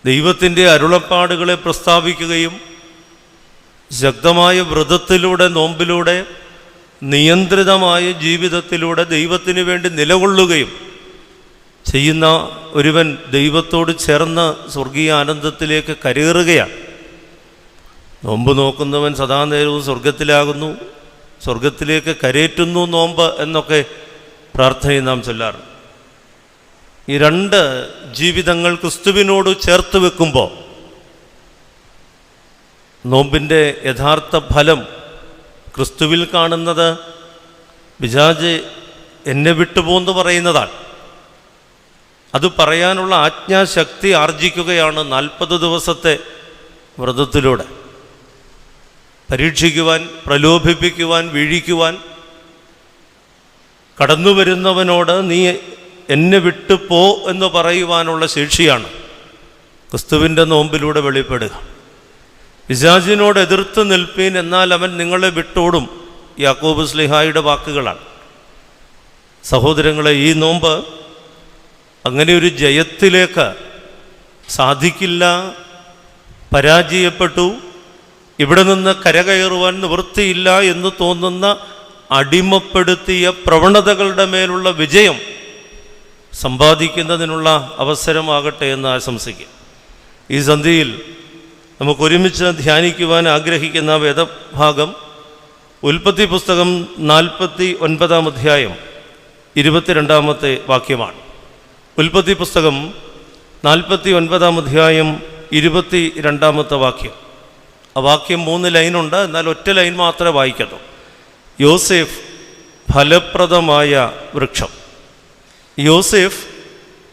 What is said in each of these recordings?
ദൈവത്തിൻ്റെ അരുളപ്പാടുകളെ പ്രസ്താവിക്കുകയും ശക്തമായ വ്രതത്തിലൂടെ, നോമ്പിലൂടെ, നിയന്ത്രിതമായ ജീവിതത്തിലൂടെ ദൈവത്തിന് വേണ്ടി നിലകൊള്ളുകയും ചെയ്യുന്ന ഒരുവൻ ദൈവത്തോട് ചേർന്ന് സ്വർഗീയ ആനന്ദത്തിലേക്ക് കരേറുകയാണ്. നോമ്പ് നോക്കുന്നവൻ സദാ നേരവും സ്വർഗത്തിലാകുന്നു, സ്വർഗത്തിലേക്ക് കരേറ്റുന്നു നോമ്പ് എന്നൊക്കെ പ്രാർത്ഥനയിൽ നാം ചൊല്ലാറുണ്ട്. ഈ രണ്ട് ജീവിതങ്ങൾ ക്രിസ്തുവിനോട് ചേർത്ത് വെക്കുമ്പോൾ നോമ്പിൻ്റെ യഥാർത്ഥ ഫലം ക്രിസ്തുവിൽ കാണുന്നത് പിശാച് എന്നെ വിട്ടുപോന്ന് പറയുന്നതാണ്. അത് പറയാനുള്ള ആജ്ഞാശക്തി ആർജിക്കുകയാണ് 40 ദിവസത്തെ വ്രതത്തിലൂടെ. പരീക്ഷിക്കുവാൻ, പ്രലോഭിപ്പിക്കുവാൻ, വീഴിക്കുവാൻ കടന്നു വരുന്നവനോട് നീ എന്നെ വിട്ടു പോ എന്ന് പറയുവാനുള്ള ശേഷിയാണ് ക്രിസ്തുവിൻ്റെ നോമ്പിലൂടെ വെളിപ്പെടുക. പിശാചിനോട് എതിർത്ത് നിൽപ്പീൻ, എന്നാൽ അവൻ നിങ്ങളെ വിട്ടോടും. യാക്കോബ് ശ്ലീഹായുടെ വാക്കുകളാണ്. സഹോദരങ്ങളെ, ഈ നോമ്പ് അങ്ങനെ ഒരു ജയത്തിലേക്ക് സാധിക്കില്ല, പരാജയപ്പെട്ടു, ഇവിടെ നിന്ന് കരകയറുവാൻ നിവൃത്തിയില്ല എന്ന് തോന്നുന്ന അടിമപ്പെടുത്തിയ പ്രവണതകളുടെ മേലുള്ള വിജയം സമ്പാദിക്കുന്നതിനുള്ള അവസരമാകട്ടെ എന്ന് ആശംസിക്കുക. ഈ സന്ധ്യയിൽ നമുക്കൊരുമിച്ച് ധ്യാനിക്കുവാൻ ആഗ്രഹിക്കുന്ന വേദഭാഗം ഉൽപ്പത്തി പുസ്തകം 49-ാം അധ്യായം 22-ാമത്തെ വാക്യമാണ്. ഉൽപ്പത്തി പുസ്തകം 49-ാം അധ്യായം 22-ാമത്തെ വാക്യം. ആ വാക്യം 3 ലൈനുണ്ട്, എന്നാൽ ഒറ്റ ലൈൻ മാത്രമേ വായിക്കൂ. യോസേഫ് ഫലപ്രദമായ വൃക്ഷം. യോസേഫ്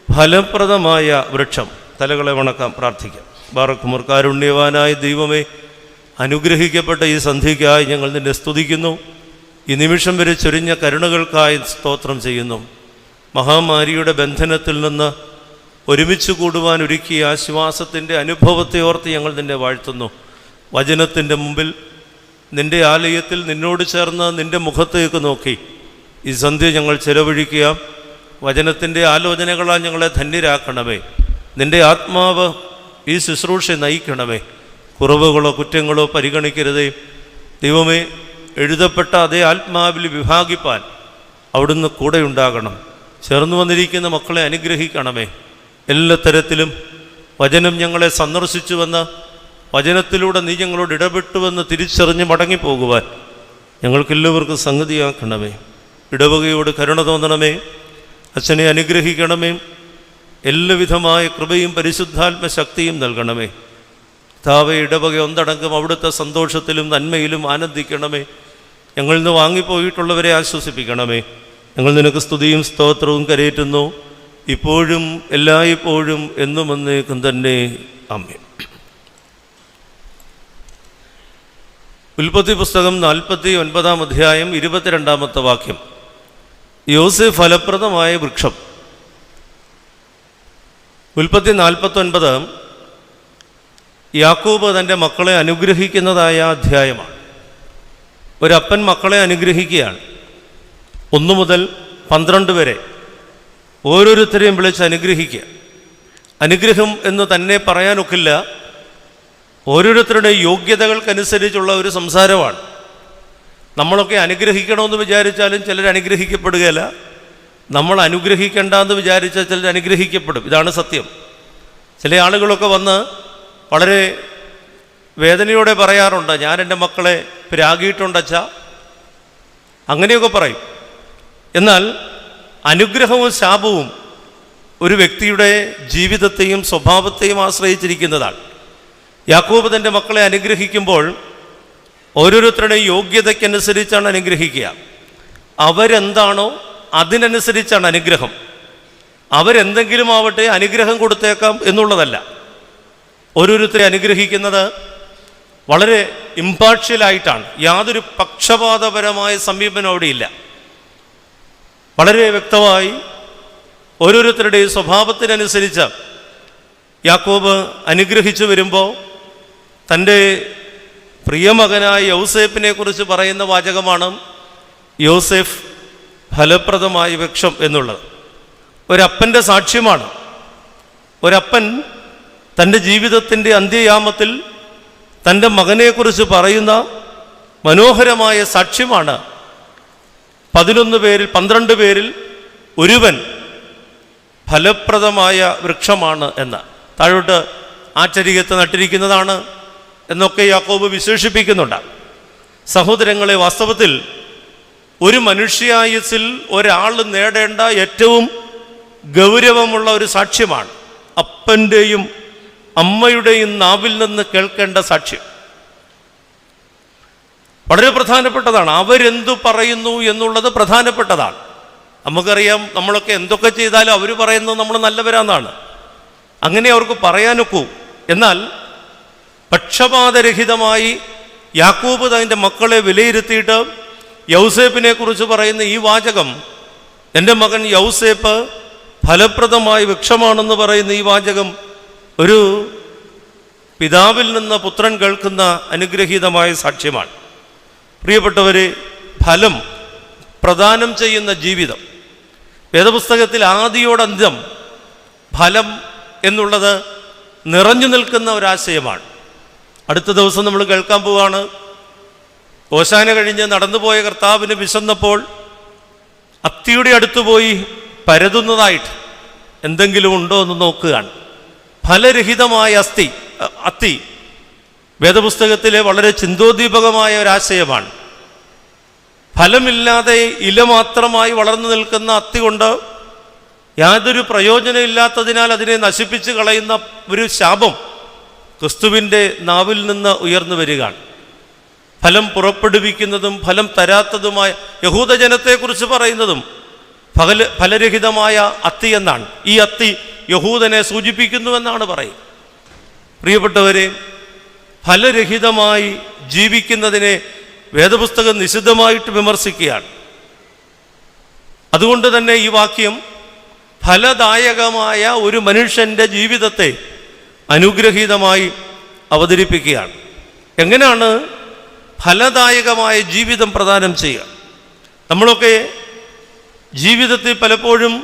ഫലപ്രദമായ വൃക്ഷം. തലകളെ വണക്കാം, പ്രാർത്ഥിക്കാം. ബാറക്കുമർ. കാരുണ്യവാനായ ദൈവമേ, അനുഗ്രഹിക്കപ്പെട്ട ഈ സന്ധ്യയ്ക്കായി ഞങ്ങൾ നിന്നെ സ്തുതിക്കുന്നു. ഈ നിമിഷം വരെ ചൊരിഞ്ഞ കരുണകൾക്കായി സ്തോത്രം ചെയ്യുന്നു. മഹാമാരിയുടെ ബന്ധനത്തിൽ നിന്ന് ഒരുമിച്ച് കൂടുവാൻ ഒരുക്കിയ ആശ്വാസത്തിൻ്റെ അനുഭവത്തെ ഓർത്ത് ഞങ്ങൾ നിന്നെ വാഴ്ത്തുന്നു. വചനത്തിൻ്റെ മുമ്പിൽ, നിൻ്റെ ആലയത്തിൽ നിന്നോട് ചേർന്ന് നിൻ്റെ മുഖത്തേക്ക് നോക്കി ഈ സന്ധ്യ ഞങ്ങൾ ചെലവഴിക്കുക. വചനത്തിൻ്റെ ആലോചനകളാൽ ഞങ്ങളെ ധന്യരാക്കണമേ. നിൻ്റെ ആത്മാവ് ഈ ശുശ്രൂഷ നയിക്കണമേ. കുറവുകളോ കുറ്റങ്ങളോ പരിഗണിക്കരുതേ. ദൈവമേ, എഴുതപ്പെട്ട അതേ ആത്മാവിൽ വിഭാഗിപ്പാൻ അവിടുന്ന് കൂടെ ഉണ്ടാകണം. ചേർന്ന് വന്നിരിക്കുന്ന മക്കളെ അനുഗ്രഹിക്കണമേ. എല്ലാ തരത്തിലും വചനം ഞങ്ങളെ സന്ദർശിച്ചുവെന്ന്, വചനത്തിലൂടെ നീ ഞങ്ങളോട് ഇടപെട്ടുവെന്ന് തിരിച്ചറിഞ്ഞ് മടങ്ങിപ്പോകുവാൻ ഞങ്ങൾക്കെല്ലാവർക്കും സംഗതിയാക്കണമേ. ഇടവകയോട് കരുണ തോന്നണമേ. അച്ഛനെ അനുഗ്രഹിക്കണമേ. എല്ലാവിധമായ കൃപയും പരിശുദ്ധാത്മശക്തിയും നൽകണമേ. കർത്താവേ, ഇടവക ഒന്നടങ്കം അവിടുത്തെ സന്തോഷത്തിലും നന്മയിലും ആനന്ദിക്കണമേ. ഞങ്ങളിൽ നിന്ന് വാങ്ങിപ്പോയിട്ടുള്ളവരെ ആശ്വസിപ്പിക്കണമേ. ഞങ്ങൾ നിനക്ക് സ്തുതിയും സ്തോത്രവും കരയേറ്റുന്നു, ഇപ്പോഴും എല്ലായ്പ്പോഴും എന്നും എന്നേക്കും തന്നെ. ആമേൻ. ഉൽപ്പത്തി പുസ്തകം 49-ാം അധ്യായം 22-ാമത്തെ വാക്യം. യോസേഫ് ഫലപ്രദമായ വൃക്ഷം. ഉൽപ്പത്തി 49 യാക്കോബ് തൻ്റെ മക്കളെ അനുഗ്രഹിക്കുന്നതായ അധ്യായമാണ്. ഒരപ്പൻ മക്കളെ അനുഗ്രഹിക്കുകയാണ്. 1 മുതൽ 12 വരെ ഓരോരുത്തരെയും വിളിച്ച് അനുഗ്രഹിക്കുക. അനുഗ്രഹം എന്ന് തന്നെ പറയാനൊക്കില്ല. ഓരോരുത്തരുടെ യോഗ്യതകൾക്കനുസരിച്ചുള്ള ഒരു സംസാരമാണ്. നമ്മളൊക്കെ അനുഗ്രഹിക്കണമെന്ന് വിചാരിച്ചാലും ചിലർ അനുഗ്രഹിക്കപ്പെടുകയില്ല. നമ്മൾ അനുഗ്രഹിക്കേണ്ടെന്ന് വിചാരിച്ചാൽ ചിലർ അനുഗ്രഹിക്കപ്പെടും. ഇതാണ് സത്യം. ചില ആളുകളൊക്കെ വന്ന് വളരെ വേദനയോടെ പറയാറുണ്ട്, ഞാൻ എൻ്റെ മക്കളെ രാഗിയിട്ടുണ്ടച്ചാ, അങ്ങനെയൊക്കെ പറയും. എന്നാൽ അനുഗ്രഹവും ശാപവും ഒരു വ്യക്തിയുടെ ജീവിതത്തെയും സ്വഭാവത്തെയും ആശ്രയിച്ചിരിക്കുന്നതാണ്. യാക്കോബ് തൻ്റെ മക്കളെ അനുഗ്രഹിക്കുമ്പോൾ ഓരോരുത്തരുടെയും യോഗ്യതയ്ക്കനുസരിച്ചാണ് അനുഗ്രഹിക്കുക. അവരെന്താണോ അതിനനുസരിച്ചാണ് അനുഗ്രഹം. അവരെന്തെങ്കിലും ആവട്ടെ, അനുഗ്രഹം കൊടുത്തേക്കാം എന്നുള്ളതല്ല. ഓരോരുത്തരെ അനുഗ്രഹിക്കുന്നത് വളരെ ഇമ്പാർഷ്യലായിട്ടാണ്. യാതൊരു പക്ഷപാതപരമായ സമീപനം അവിടെയില്ല. വളരെ വ്യക്തമായി ഓരോരുത്തരുടെയും സ്വഭാവത്തിനനുസരിച്ച് യാക്കോബ് അനുഗ്രഹിച്ചു വരുമ്പോൾ തൻ്റെ പ്രിയമകനായ യോസേഫിനെ കുറിച്ച് പറയുന്ന വാചകമാണ് യോസേഫ് ഫലപ്രദമായ വൃക്ഷം എന്നുള്ളത്. ഒരപ്പൻ്റെ സാക്ഷ്യമാണ്. ഒരപ്പൻ തൻ്റെ ജീവിതത്തിൻ്റെ അന്ത്യയാമത്തിൽ തൻ്റെ മകനെക്കുറിച്ച് പറയുന്ന മനോഹരമായ സാക്ഷ്യമാണ് 12 പേരിൽ ഒരുവൻ ഫലപ്രദമായ വൃക്ഷമാണ് എന്ന്. താഴോട്ട് ആറ്റരികത്ത് നട്ടിരിക്കുന്നതാണ് എന്നൊക്കെ യാക്കോബ് വിശേഷിപ്പിക്കുന്നുണ്ട്. സഹോദരങ്ങളെ, വാസ്തവത്തിൽ ഒരു മനുഷ്യായുസ്സിൽ ഒരാൾ നേടേണ്ട ഏറ്റവും ഗൗരവമുള്ള ഒരു സാക്ഷ്യമാണ് അപ്പൻ്റെയും അമ്മയുടെയും നാവിൽ നിന്ന് കേൾക്കേണ്ട സാക്ഷ്യം. വളരെ പ്രധാനപ്പെട്ടതാണ്. അവരെന്തു പറയുന്നു എന്നുള്ളത് പ്രധാനപ്പെട്ടതാണ്. നമുക്കറിയാം, നമ്മളൊക്കെ എന്തൊക്കെ ചെയ്താലും അവർ പറയുന്നത് നമ്മൾ നല്ലവരാന്നാണ്, അങ്ങനെ അവർക്ക് പറയാനൊക്കൂ. എന്നാൽ പക്ഷപാതരഹിതമായി യാക്കോബ് തൻ്റെ മക്കളെ വിലയിരുത്തിയിട്ട് യൗസേപ്പിനെ കുറിച്ച് പറയുന്ന ഈ വാചകം, എൻ്റെ മകൻ യൗസേപ്പ് ഫലപ്രദമായ വൃക്ഷമാണെന്ന് പറയുന്ന ഈ വാചകം ഒരു പിതാവിൽ നിന്ന് പുത്രൻ കേൾക്കുന്ന അനുഗ്രഹീതമായ സാക്ഷ്യമാണ്. പ്രിയപ്പെട്ടവരെ, ഫലം പ്രദാനം ചെയ്യുന്ന ജീവിതം, വേദപുസ്തകത്തിൽ ആദിയോടന്ത്യം ഫലം എന്നുള്ളത് നിറഞ്ഞു നിൽക്കുന്ന ഒരാശയമാണ്. അടുത്ത ദിവസം നമ്മൾ കേൾക്കാൻ പോവുകയാണ്. ഓശാന കഴിഞ്ഞ് നടന്നുപോയ കർത്താവിന് വിശന്നപ്പോൾ അത്തിയുടെ അടുത്ത് പോയി പരതുന്നതായിട്ട് എന്തെങ്കിലും ഉണ്ടോ എന്ന് നോക്കുകയാണ്. ഫലരഹിതമായ അത്തി വേദപുസ്തകത്തിലെ വളരെ ചിന്തോദ്ദീപകമായ ഒരാശയമാണ്. ഫലമില്ലാതെ ഇല മാത്രമായി വളർന്നു നിൽക്കുന്ന അത്തി കൊണ്ട് യാതൊരു പ്രയോജനമില്ലാത്തതിനാൽ അതിനെ നശിപ്പിച്ച് കളയുന്ന ഒരു ശാപം ക്രിസ്തുവിൻ്റെ നാവിൽ നിന്ന് ഉയർന്നു വരികയാണ്. ഫലം പുറപ്പെടുവിക്കുന്നതും ഫലം തരാത്തതുമായ യഹൂദജനത്തെക്കുറിച്ച് പറയുന്നതും ഫലരഹിതമായ അത്തി എന്നാണ്. ഈ അത്തി യഹൂദനെ സൂചിപ്പിക്കുന്നുവെന്നാണ് പറയുക. പ്രിയപ്പെട്ടവരെ, ഫലരഹിതമായി ജീവിക്കുന്നതിനെ വേദപുസ്തകം നിശിതമായിട്ട് വിമർശിക്കുകയാണ്. അതുകൊണ്ട് തന്നെ ഈ വാക്യം ഫലദായകമായ ഒരു മനുഷ്യൻ്റെ ജീവിതത്തെ അനുഗ്രഹീതമായി അവതരിപ്പിക്കുകയാണ്. എങ്ങനെയാണ് ഫലദായകമായ ജീവിതം പ്രദാനം ചെയ്യുക? നമ്മളൊക്കെ ജീവിതത്തിൽ പലപ്പോഴും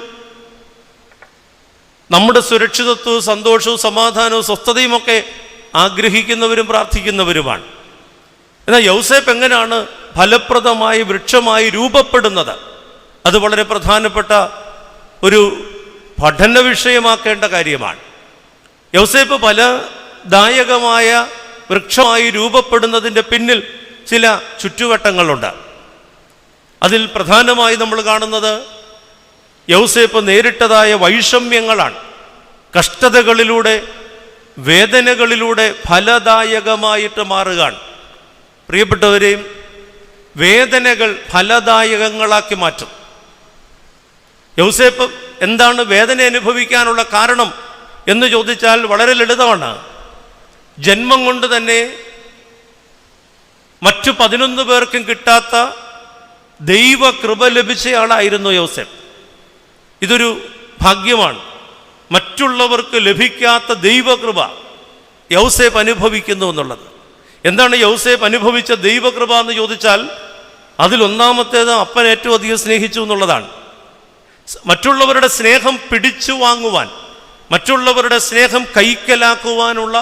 നമ്മുടെ സുരക്ഷിതത്വവും സന്തോഷവും സമാധാനവും സ്വസ്ഥതയുമൊക്കെ ആഗ്രഹിക്കുന്നവരും പ്രാർത്ഥിക്കുന്നവരുമാണ്. എന്നാൽ യൗസേപ്പ് എങ്ങനെയാണ് ഫലപ്രദമായി വൃക്ഷമായി രൂപപ്പെടുന്നത്? അത് വളരെ പ്രധാനപ്പെട്ട ഒരു പഠന വിഷയമാക്കേണ്ട കാര്യമാണ്. യൗസേപ്പ് ഫലദായകമായ വൃക്ഷമായി രൂപപ്പെടുന്നതിൻ്റെ പിന്നിൽ ചില ചുറ്റുവട്ടങ്ങളുണ്ട്. അതിൽ പ്രധാനമായി നമ്മൾ കാണുന്നത് യൗസേപ്പ് നേരിട്ടതായ വൈഷമ്യങ്ങളാണ്. കഷ്ടതകളിലൂടെ, വേദനകളിലൂടെ ഫലദായകമായിട്ട് മാറുകയാണ്. പ്രിയപ്പെട്ടവരെയും, വേദനകൾ ഫലദായകങ്ങളാക്കി മാറ്റും. യൗസേപ്പ് എന്താണ് വേദന അനുഭവിക്കാനുള്ള കാരണം എന്ന് ചോദിച്ചാൽ വളരെ ലളിതമാണ്. ജന്മം കൊണ്ട് തന്നെ മറ്റു 11 പേർക്കും കിട്ടാത്ത ദൈവകൃപ ലഭിച്ചയാളായിരുന്നു യൗസേപ്പ്. ഇതൊരു ഭാഗ്യമാണ്. മറ്റുള്ളവർക്ക് ലഭിക്കാത്ത ദൈവകൃപ യൗസേപ്പ് അനുഭവിക്കുന്നു എന്നുള്ളത്. എന്താണ് യൗസേപ്പ് അനുഭവിച്ച ദൈവകൃപ എന്ന് ചോദിച്ചാൽ അതിലൊന്നാമത്തേത് അപ്പൻ ഏറ്റവും അധികം സ്നേഹിച്ചു എന്നുള്ളതാണ്. മറ്റുള്ളവരുടെ സ്നേഹം പിടിച്ചു വാങ്ങുവാൻ, മറ്റുള്ളവരുടെ സ്നേഹം കൈക്കലാക്കുവാനുള്ള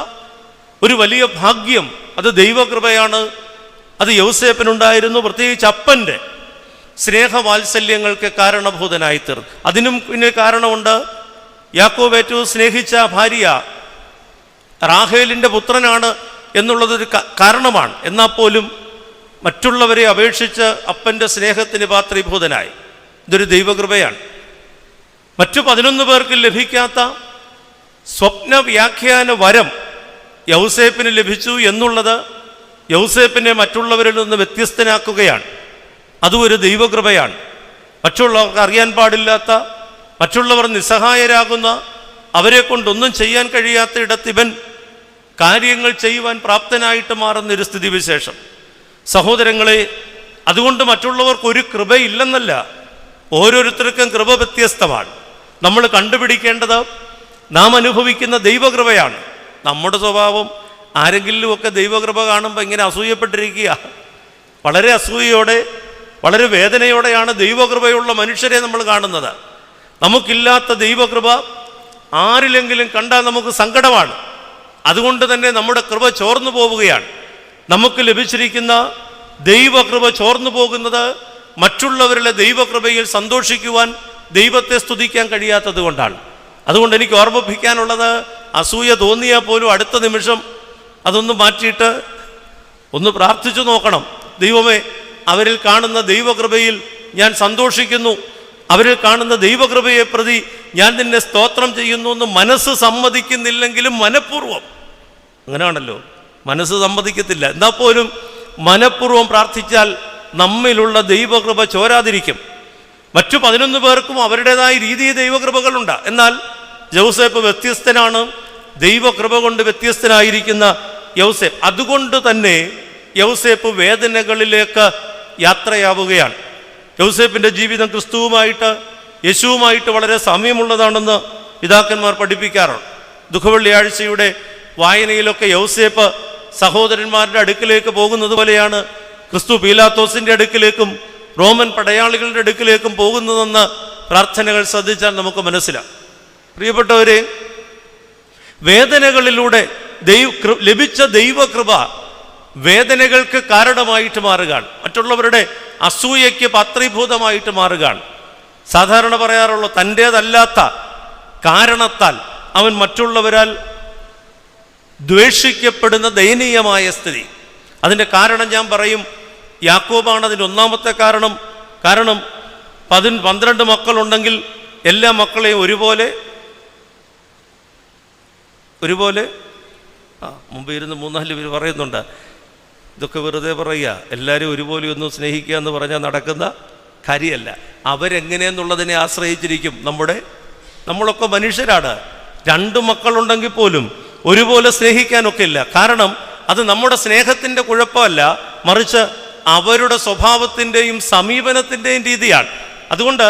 ഒരു വലിയ ഭാഗ്യം, അത് ദൈവകൃപയാണ്. അത് യൗസേപ്പിനുണ്ടായിരുന്നു. പ്രത്യേകിച്ച് അപ്പൻ്റെ സ്നേഹവാത്സല്യങ്ങൾക്ക് കാരണഭൂതനായി തീർന്നു. അതിനും പിന്നെ കാരണമുണ്ട്. യാക്കോബ് ഏറ്റവും സ്നേഹിച്ച ഭാര്യ റാഹേലിൻ്റെ പുത്രനാണ് എന്നുള്ളതൊരു കാരണമാണ്. എന്നാൽ പോലും മറ്റുള്ളവരെ അപേക്ഷിച്ച് അപ്പൻ്റെ സ്നേഹത്തിന് പാത്രീഭൂതനായി. ഇതൊരു ദൈവകൃപയാണ്. മറ്റു 11 പേർക്ക് ലഭിക്കാത്ത സ്വപ്ന വ്യാഖ്യാന വരം യൗസേപ്പിന് ലഭിച്ചു എന്നുള്ളത് യൗസേപ്പിനെ മറ്റുള്ളവരിൽ നിന്ന് വ്യത്യസ്തനാക്കുകയാണ്. അതും ഒരു ദൈവകൃപയാണ്. മറ്റുള്ളവർക്ക് അറിയാൻ പാടില്ലാത്ത, മറ്റുള്ളവർ നിസ്സഹായരാകുന്ന, അവരെ കൊണ്ടൊന്നും ചെയ്യാൻ കഴിയാത്ത ഇടത്ത് ഇവൻ കാര്യങ്ങൾ ചെയ്യുവാൻ പ്രാപ്തനായിട്ട് മാറുന്നൊരു സ്ഥിതിവിശേഷം. സഹോദരങ്ങളെ, അതുകൊണ്ട് മറ്റുള്ളവർക്കൊരു കൃപയില്ലെന്നല്ല, ഓരോരുത്തർക്കും കൃപ വ്യത്യസ്തമാണ്. നമ്മൾ കണ്ടുപിടിക്കേണ്ടത് നാം അനുഭവിക്കുന്ന ദൈവകൃപയാണ്. നമ്മുടെ സ്വഭാവം ആരെങ്കിലുമൊക്കെ ദൈവകൃപ കാണുമ്പോൾ ഇങ്ങനെ അസൂയപ്പെട്ടിരിക്കുക. വളരെ അസൂയയോടെ, വളരെ വേദനയോടെയാണ് ദൈവകൃപയുള്ള മനുഷ്യരെ നമ്മൾ കാണുന്നത്. നമുക്കില്ലാത്ത ദൈവകൃപ ആരിലെങ്കിലും കണ്ടാൽ നമുക്ക് സങ്കടമാണ്. അതുകൊണ്ട് തന്നെ നമ്മുടെ കൃപ ചോർന്നു പോവുകയാണ്. നമുക്ക് ലഭിച്ചിരിക്കുന്ന ദൈവകൃപ ചോർന്നു പോകുന്നത് മറ്റുള്ളവരുടെ ദൈവകൃപയിൽ സന്തോഷിക്കുവാൻ, ദൈവത്തെ സ്തുതിക്കാൻ കഴിയാത്തത് കൊണ്ടാണ്. അതുകൊണ്ട് എനിക്ക് ഓർമ്മിപ്പിക്കാനുള്ളത്, അസൂയ തോന്നിയാൽ പോലും അടുത്ത നിമിഷം അതൊന്ന് മാറ്റിയിട്ട് ഒന്ന് പ്രാർത്ഥിച്ചു നോക്കണം. ദൈവമേ, അവരിൽ കാണുന്ന ദൈവകൃപയിൽ ഞാൻ സന്തോഷിക്കുന്നു, അവരിൽ കാണുന്ന ദൈവകൃപയെ പ്രതി ഞാൻ നിന്നെ സ്തോത്രം ചെയ്യുന്നു എന്ന് മനസ്സ് സമ്മതിക്കുന്നില്ലെങ്കിലും മനഃപൂർവ്വം, അങ്ങനെയാണല്ലോ, മനസ്സ് സമ്മതിക്കത്തില്ല, എന്നാൽ പോലും മനഃപൂർവ്വം പ്രാർത്ഥിച്ചാൽ നമ്മിലുള്ള ദൈവകൃപ ചോരാതിരിക്കും. മറ്റു 11 പേർക്കും അവരുടേതായ രീതിയിൽ ദൈവകൃപകളുണ്ട്. എന്നാൽ യൗസേപ്പ് വ്യത്യസ്തനാണ്, ദൈവകൃപ കൊണ്ട് വ്യത്യസ്തനായിരിക്കുന്ന യൗസേപ്പ്. അതുകൊണ്ട് തന്നെ യൗസേപ്പ് വേദനകളിലേക്ക് യാത്രയാവുകയാണ്. യൗസേപ്പിൻ്റെ ജീവിതം ക്രിസ്തുവുമായിട്ട്, യേശുവുമായിട്ട് വളരെ സാമ്യമുള്ളതാണെന്ന് പിതാക്കന്മാർ പഠിപ്പിക്കാറുണ്ട്. ദുഃഖവെള്ളിയാഴ്ചയുടെ വായനയിലൊക്കെ യൗസേപ്പ് സഹോദരന്മാരുടെ അടുക്കിലേക്ക് പോകുന്നത് പോലെയാണ് ക്രിസ്തു പീലാത്തോസിൻ്റെ അടുക്കിലേക്കും റോമൻ പടയാളികളുടെ അടുക്കിലേക്കും പോകുന്നതെന്ന് പ്രാർത്ഥനകൾ ശ്രദ്ധിച്ചാൽ നമുക്ക് മനസ്സിലാവും. പ്രിയപ്പെട്ടവരെ, വേദനകളിലൂടെ ലഭിച്ച ദൈവകൃപ വേദനകൾക്ക് കാരണമായിട്ട് മാറുകയാണ്, മറ്റുള്ളവരുടെ അസൂയയ്ക്ക് പാത്രീഭൂതമായിട്ട് മാറുകയാണ്. സാധാരണ പറയാറുള്ള തൻ്റേതല്ലാത്ത കാരണത്താൽ അവൻ മറ്റുള്ളവരാൽ ദ്വേഷിക്കപ്പെടുന്ന ദയനീയമായ സ്ഥിതി. അതിൻ്റെ കാരണം ഞാൻ പറയും, യാക്കോബാണ് അതിൻ്റെ ഒന്നാമത്തെ കാരണം. കാരണം 12 മക്കളുണ്ടെങ്കിൽ എല്ലാ മക്കളെയും ഒരുപോലെ മുമ്പ് ഇരുന്ന് 3-4 പേര് പറയുന്നുണ്ട്, ഇതൊക്കെ വെറുതെ പറയുക, എല്ലാവരും ഒരുപോലെ ഒന്നും സ്നേഹിക്കുക എന്ന് പറഞ്ഞാൽ നടക്കുന്ന കാര്യമല്ല. അവരെങ്ങനെയെന്നുള്ളതിനെ ആശ്രയിച്ചിരിക്കും. നമ്മളൊക്കെ മനുഷ്യരാണ്. 2 മക്കളുണ്ടെങ്കിൽ പോലും ഒരുപോലെ സ്നേഹിക്കാനൊക്കെ ഇല്ല. കാരണം അത് നമ്മുടെ സ്നേഹത്തിൻ്റെ കുഴപ്പമല്ല, മറിച്ച് അവരുടെ സ്വഭാവത്തിൻ്റെയും സമീപനത്തിൻ്റെയും രീതിയാണ്. അതുകൊണ്ട്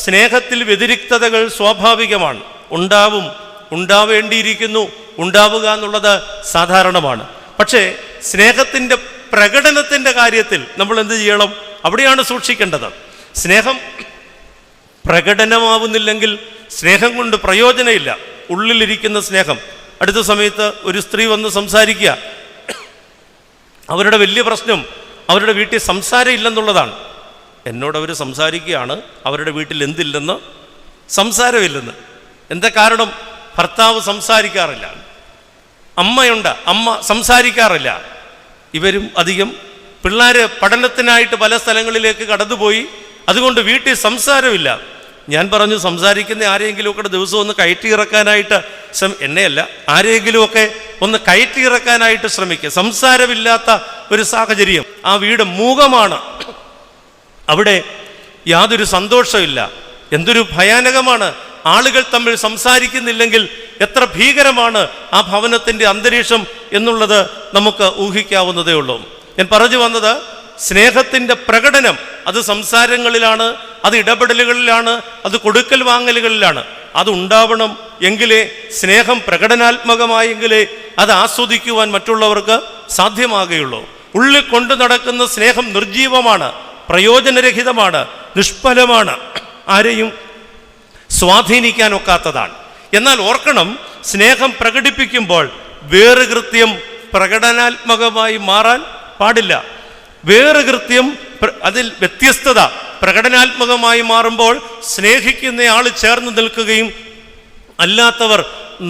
സ്നേഹത്തിൽ വ്യതിരിക്തതകൾ സ്വാഭാവികമാണ്, ഉണ്ടാവേണ്ടിയിരിക്കുന്നു, ഉണ്ടാവുക എന്നുള്ളത് സാധാരണമാണ്. പക്ഷേ സ്നേഹത്തിൻ്റെ പ്രകടനത്തിൻ്റെ കാര്യത്തിൽ നമ്മൾ എന്ത് ചെയ്യണം? അവിടെയാണ് സൂക്ഷിക്കേണ്ടത്. സ്നേഹം പ്രകടനമാവുന്നില്ലെങ്കിൽ സ്നേഹം കൊണ്ട് പ്രയോജനമില്ല. ഉള്ളിലിരിക്കുന്ന സ്നേഹം. അടുത്ത സമയത്ത് ഒരു സ്ത്രീ വന്ന് സംസാരിക്കുക, അവരുടെ വലിയ പ്രശ്നം അവരുടെ വീട്ടിൽ സംസാരം ഇല്ലെന്നുള്ളതാണ്. എന്നോടവർ സംസാരിക്കുകയാണ്, അവരുടെ വീട്ടിൽ എന്തില്ലെന്ന്, സംസാരമില്ലെന്ന്. എന്താ കാരണം? ഭർത്താവ് സംസാരിക്കാറില്ല, അമ്മയുണ്ട്, അമ്മ സംസാരിക്കാറില്ല. ഇവരും അധികം പിള്ളേർ പഠനത്തിനായിട്ട് പല സ്ഥലങ്ങളിലേക്ക് കടന്നുപോയി, അതുകൊണ്ട് വീട്ടിൽ സംസാരമില്ല. ഞാൻ പറഞ്ഞു, സംസാരിക്കുന്ന ആരെങ്കിലുമൊക്കെ ദിവസം ഒന്ന് കയറ്റിയിറക്കാനായിട്ട് എന്നെയല്ല, ആരെങ്കിലുമൊക്കെ ഒന്ന് കയറ്റിയിറക്കാനായിട്ട് ശ്രമിക്കുക. സംസാരമില്ലാത്ത ഒരു സാഹചര്യം, ആ വീട് മൂകമാണ്, അവിടെ യാതൊരു സന്തോഷമില്ല. എന്തൊരു ഭയാനകമാണ്! ആളുകൾ തമ്മിൽ സംസാരിക്കുന്നില്ലെങ്കിൽ എത്ര ഭീകരമാണ് ആ ഭവനത്തിൻ്റെ അന്തരീക്ഷം എന്നുള്ളത് നമുക്ക് ഊഹിക്കാവുന്നതേ ഉള്ളൂ. ഞാൻ പറഞ്ഞു വന്നത്, സ്നേഹത്തിൻ്റെ പ്രകടനം അത് സംസാരങ്ങളിലാണ്, അത് ഇടപെടലുകളിലാണ്, അത് കൊടുക്കൽ വാങ്ങലുകളിലാണ്. അതുണ്ടാവണം എങ്കിലേ, സ്നേഹം പ്രകടനാത്മകമായെങ്കിലേ അത് ആസ്വദിക്കുവാൻ മറ്റുള്ളവർക്ക് സാധ്യമാകുകയുള്ളൂ. ഉള്ളിൽ കൊണ്ടു നടക്കുന്ന സ്നേഹം നിർജീവമാണ്, പ്രയോജനരഹിതമാണ്, നിഷ്ഫലമാണ്, ആരെയും സ്വാധീനിക്കാനൊക്കാത്തതാണ്. എന്നാൽ ഓർക്കണം, സ്നേഹം പ്രകടിപ്പിക്കുമ്പോൾ വേറെ കൃത്യം പ്രകടനാത്മകമായി മാറാൻ പാടില്ല. വേറെ കൃത്യം, അതിൽ വ്യത്യസ്തത പ്രകടനാത്മകമായി മാറുമ്പോൾ സ്നേഹിക്കുന്നയാൾ ചേർന്ന് നിൽക്കുകയും അല്ലാത്തവർ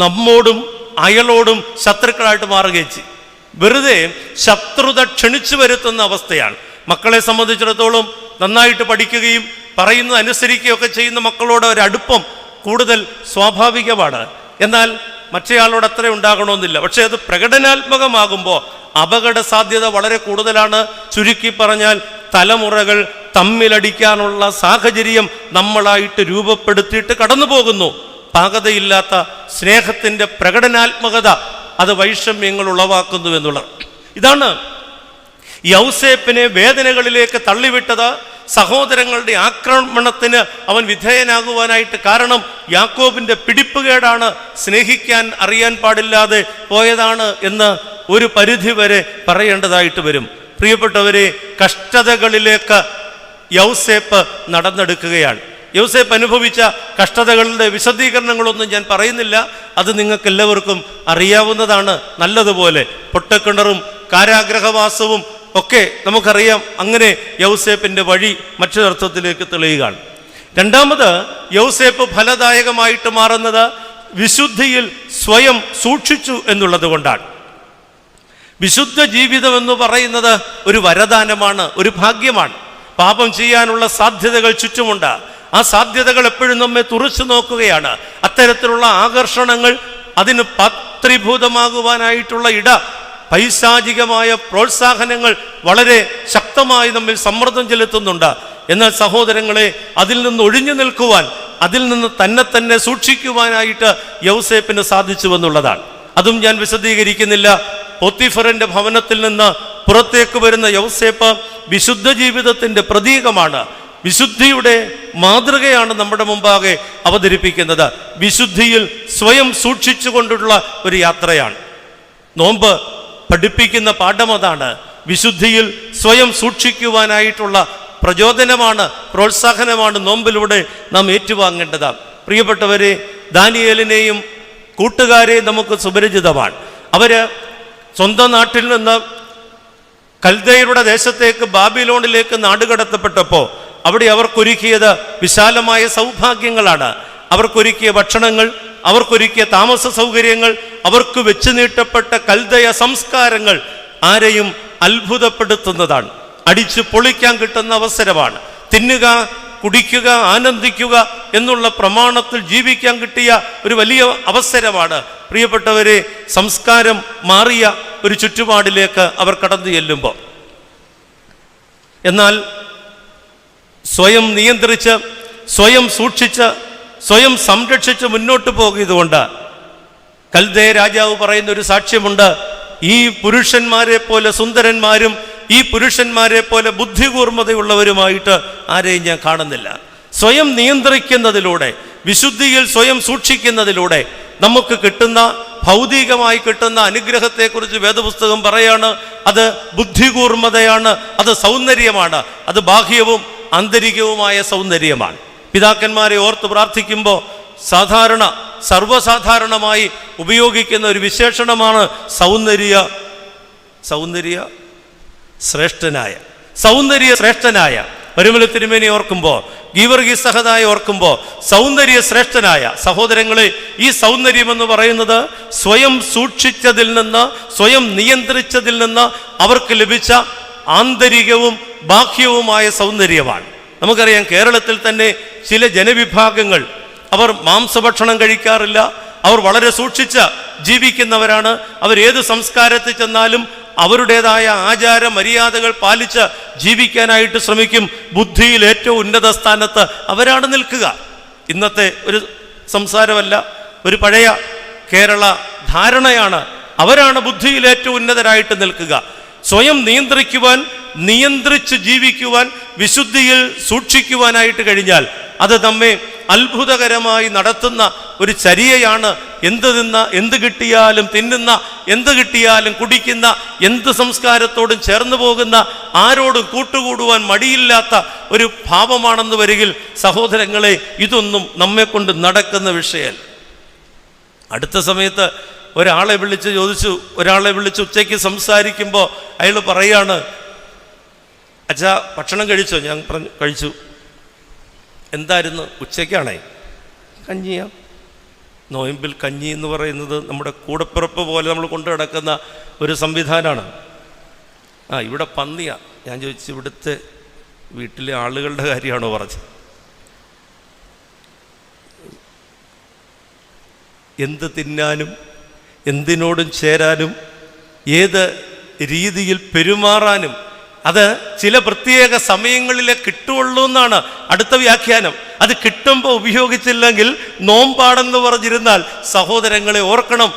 നമ്മോടും അയലോടും ശത്രുക്കളായിട്ട് മാറുകയും ചെയ്യും. വെറുതെ ശത്രുത ക്ഷണിച്ചു വരുത്തുന്ന അവസ്ഥയാണ്. മക്കളെ സംബന്ധിച്ചിടത്തോളം നന്നായിട്ട് പഠിക്കുകയും പറയുന്നത് അനുസരിക്കുകയൊക്കെ ചെയ്യുന്ന മക്കളോട് ഒരടുപ്പം കൂടുതൽ സ്വാഭാവികമാണ്. എന്നാൽ മറ്റേയാളോട് അത്ര ഉണ്ടാകണമെന്നില്ല. പക്ഷേ അത് പ്രകടനാത്മകമാകുമ്പോൾ അപകട സാധ്യത വളരെ കൂടുതലാണ്. ചുരുക്കി പറഞ്ഞാൽ തലമുറകൾ തമ്മിലടിക്കാനുള്ള സാഹചര്യം നമ്മളായിട്ട് രൂപപ്പെടുത്തിയിട്ട് കടന്നു പോകുന്നു. പാകതയില്ലാത്ത സ്നേഹത്തിൻ്റെ പ്രകടനാത്മകത അത് വൈഷമ്യങ്ങൾ ഉളവാക്കുന്നു എന്നുള്ളത്. ഇതാണ് യൗസേപ്പിനെ വേദനകളിലേക്ക് തള്ളിവിട്ടത്. സഹോദരങ്ങളുടെ ആക്രമണത്തിന് അവൻ വിധേയനാകുവാനായിട്ട് കാരണം യാക്കോബിൻ്റെ പിടിപ്പുകേടാണ്, സ്നേഹിക്കാൻ അറിയാൻ പാടില്ലാതെ പോയതാണ് എന്ന് ഒരു പരിധി വരെ പറയേണ്ടതായിട്ട് വരും. പ്രിയപ്പെട്ടവരെ, കഷ്ടതകളിലേക്ക് യൗസേപ്പ് നടന്നെടുക്കുകയാണ്. യോസേപ്പ് അനുഭവിച്ച കഷ്ടതകളുടെ വിശദീകരണങ്ങളൊന്നും ഞാൻ പറയുന്നില്ല. അത് നിങ്ങൾക്കെല്ലാവർക്കും അറിയാവുന്നതാണ് നല്ലതുപോലെ. പൊട്ടക്കിണറും കാരാഗ്രഹവാസവും ഒക്കെ നമുക്കറിയാം. അങ്ങനെ യൗസേപ്പിൻ്റെ വഴി മറ്റൊരർത്ഥത്തിലേക്ക് തെളിയുകയാണ്. രണ്ടാമത്, യൗസേപ്പ് ഫലദായകമായിട്ട് മാറുന്നത് വിശുദ്ധിയിൽ സ്വയം സൂക്ഷിച്ചു എന്നുള്ളത് കൊണ്ടാണ്. വിശുദ്ധ ജീവിതം എന്ന് പറയുന്നത് ഒരു വരദാനമാണ്, ഒരു ഭാഗ്യമാണ്. പാപം ചെയ്യാനുള്ള സാധ്യതകൾ ചുറ്റുമുണ്ട്. ആ സാധ്യതകൾ എപ്പോഴും നമ്മെ തുറച്ചു നോക്കുകയാണ്. അത്തരത്തിലുള്ള ആകർഷണങ്ങൾ, അതിന് പാത്രീഭൂതമാകുവാനായിട്ടുള്ള പൈശാചികമായ പ്രോത്സാഹനങ്ങൾ വളരെ ശക്തമായി നമ്മിൽ സമ്മർദ്ദം ചെലുത്തുന്നുണ്ട്. എന്നാൽ സഹോദരങ്ങളെ, അതിൽ നിന്ന് ഒഴിഞ്ഞു നിൽക്കുവാൻ, അതിൽ നിന്ന് തന്നെ സൂക്ഷിക്കുവാനായിട്ട് യൗസേപ്പിന് സാധിച്ചു എന്നുള്ളതാണ്. അതും ഞാൻ വിശദീകരിക്കുന്നില്ല. പോത്തിഫറിന്റെ ഭവനത്തിൽ നിന്ന് പുറത്തേക്ക് വരുന്ന യൗസേപ്പ് വിശുദ്ധ ജീവിതത്തിന്റെ പ്രതീകമാണ്. വിശുദ്ധിയുടെ മാതൃകയാണ് നമ്മുടെ മുമ്പാകെ അവതരിപ്പിക്കുന്നത്. വിശുദ്ധിയിൽ സ്വയം സൂക്ഷിച്ചുകൊണ്ടുള്ള ഒരു യാത്രയാണ്. നോമ്പ് പഠിപ്പിക്കുന്ന പാഠം അതാണ്. വിശുദ്ധിയിൽ സ്വയം സൂക്ഷിക്കുവാനായിട്ടുള്ള പ്രചോദനമാണ്, പ്രോത്സാഹനമാണ് നോമ്പിലൂടെ നാം ഏറ്റുവാങ്ങേണ്ടത്. പ്രിയപ്പെട്ടവരെ, ദാനിയേലിനെയും കൂട്ടുകാരെയും നമുക്ക് സുപരിചിതമാണ്. അവര് സ്വന്തം നാട്ടിൽ നിന്ന് കൽദയരുടെ ദേശത്തേക്ക്, ബാബിലോണിലേക്ക് നാടുകടത്തപ്പെട്ടപ്പോൾ അവിടെ അവർക്കൊരുക്കിയത് വിശാലമായ സൗഭാഗ്യങ്ങളാണ്. അവർക്കൊരുക്കിയ ഭക്ഷണങ്ങൾ, അവർക്കൊരുക്കിയ താമസ സൗകര്യങ്ങൾ, അവർക്ക് വെച്ച് നീട്ടപ്പെട്ട കൽദയ സംസ്കാരങ്ങൾ ആരെയും അത്ഭുതപ്പെടുത്തുന്നതാണ്. അടിച്ചു പൊളിക്കാൻ കിട്ടുന്ന അവസരമാണ്. തിന്നുക, കുടിക്കുക, ആനന്ദിക്കുക എന്നുള്ള പ്രമാണത്തിൽ ജീവിക്കാൻ കിട്ടിയ ഒരു വലിയ അവസരമാണ്. പ്രിയപ്പെട്ടവരെ, സംസ്കാരം മാറിയ ഒരു ചുറ്റുപാടിലേക്ക് അവർ കടന്നു ചെല്ലുമ്പോൾ, എന്നാൽ സ്വയം നിയന്ത്രിച്ച്, സ്വയം സൂക്ഷിച്ച്, സ്വയം സംരക്ഷിച്ച് മുന്നോട്ട് പോകിയതുകൊണ്ട് കൽദയ രാജാവ് പറയുന്ന ഒരു സാക്ഷ്യമുണ്ട്. ഈ പുരുഷന്മാരെ പോലെ സുന്ദരന്മാരും ഈ പുരുഷന്മാരെ പോലെ ബുദ്ധികൂർമ്മതയുള്ളവരുമായിട്ട് ആരെയും ഞാൻ കാണുന്നില്ല. സ്വയം നിയന്ത്രിക്കുന്നതിലൂടെ, വിശുദ്ധിയിൽ സ്വയം സൂക്ഷിക്കുന്നതിലൂടെ നമുക്ക് കിട്ടുന്ന, ഭൗതികമായി കിട്ടുന്ന അനുഗ്രഹത്തെക്കുറിച്ച് വേദപുസ്തകം പറയാണ്. അത് ബുദ്ധികൂർമ്മതയാണ്, അത് സൗന്ദര്യമാണ്, അത് ബാഹ്യവും ആന്തരികവുമായ സൗന്ദര്യമാണ്. പിതാക്കന്മാരെ ഓർത്ത് പ്രാർത്ഥിക്കുമ്പോൾ സർവ്വസാധാരണമായി ഉപയോഗിക്കുന്ന ഒരു വിശേഷണമാണ് സൗന്ദര്യ ശ്രേഷ്ഠനായ പരിമല തിരുമേനി ഓർക്കുമ്പോൾ, ഗീവർഗീസ് സഹദായ ഓർക്കുമ്പോൾ, സൗന്ദര്യ ശ്രേഷ്ഠനായ. സഹോദരങ്ങളെ, ഈ സൗന്ദര്യം എന്ന് പറയുന്നത് സ്വയം സൂക്ഷിച്ചതിൽ നിന്ന്, സ്വയം നിയന്ത്രിച്ചതിൽ നിന്ന് അവർക്ക് ലഭിച്ച ആന്തരികവും ബാഹ്യവുമായ സൗന്ദര്യമാണ്. നമുക്കറിയാം, കേരളത്തിൽ തന്നെ ചില ജനവിഭാഗങ്ങൾ അവർ മാംസഭക്ഷണം കഴിക്കാറില്ല. അവർ വളരെ സൂക്ഷിച്ച് ജീവിക്കുന്നവരാണ്. അവരേത് സംസ്കാരത്തിൽ ചെന്നാലും അവരുടേതായ ആചാര മര്യാദകൾ പാലിച്ച് ജീവിക്കാനായിട്ട് ശ്രമിക്കും. ബുദ്ധിയിൽ ഏറ്റവും ഉന്നത സ്ഥാനത്ത് അവരാണ് നിൽക്കുക. ഇന്നത്തെ ഒരു സംസാരമല്ല, ഒരു പഴയ കേരള ധാരണയാണ്. അവരാണ് ബുദ്ധിയിൽ ഏറ്റവും ഉന്നതരായിട്ട് നിൽക്കുക. സ്വയം നിയന്ത്രിക്കുവാൻ, നിയന്ത്രിച്ച് ജീവിക്കുവാൻ, വിശുദ്ധിയിൽ സൂക്ഷിക്കുവാനായിട്ട് കഴിഞ്ഞാൽ അത് നമ്മെ അത്ഭുതകരമായി നടത്തുന്ന ഒരു ചര്യയാണ്. എന്ത് കിട്ടിയാലും തിന്നുന്ന, എന്ത് കിട്ടിയാലും കുടിക്കുന്ന, എന്ത് സംസ്കാരത്തോടും ചേർന്ന് പോകുന്ന, ആരോടും കൂട്ടുകൂടുവാൻ മടിയില്ലാത്ത ഒരു ഭാവമാണെന്ന് വരികിൽ, സഹോദരങ്ങളെ, ഇതൊന്നും നമ്മെക്കൊണ്ട് നടക്കുന്ന വിഷയമല്ല. അടുത്ത സമയത്ത് ഒരാളെ വിളിച്ച് ഉച്ചയ്ക്ക് സംസാരിക്കുമ്പോൾ അയാൾ പറയാണ്, അച്ഛാ ഭക്ഷണം കഴിച്ചോ? ഞാൻ പറഞ്ഞു കഴിച്ചു. എന്തായിരുന്നു? ഉച്ചയ്ക്കാണേ കഞ്ഞിയാ. നോയമ്പിൽ കഞ്ഞി എന്ന് പറയുന്നത് നമ്മുടെ കൂടപ്പിറപ്പ് പോലെ നമ്മൾ കൊണ്ടു നടക്കുന്ന ഒരു സംവിധാനമാണ്. ഇവിടെ പന്നിയാ. ഞാൻ ചോദിച്ചു, ഇവിടുത്തെ വീട്ടിലെ ആളുകളുടെ കാര്യമാണോ പറഞ്ഞത്? എന്ത് തിന്നാനും, എന്തിനോടും ചേരാനും, ഏത് രീതിയിൽ പെരുമാറാനും അത് ചില പ്രത്യേക സമയങ്ങളിലെ കിട്ടുള്ളൂ എന്നാണ് അടുത്ത വ്യാഖ്യാനം. അത് കിട്ടുമ്പോൾ ഉപയോഗിച്ചില്ലെങ്കിൽ നോമ്പാടെന്ന് പറഞ്ഞിരുന്നാൽ, സഹോദരങ്ങളെ ഓർക്കണം,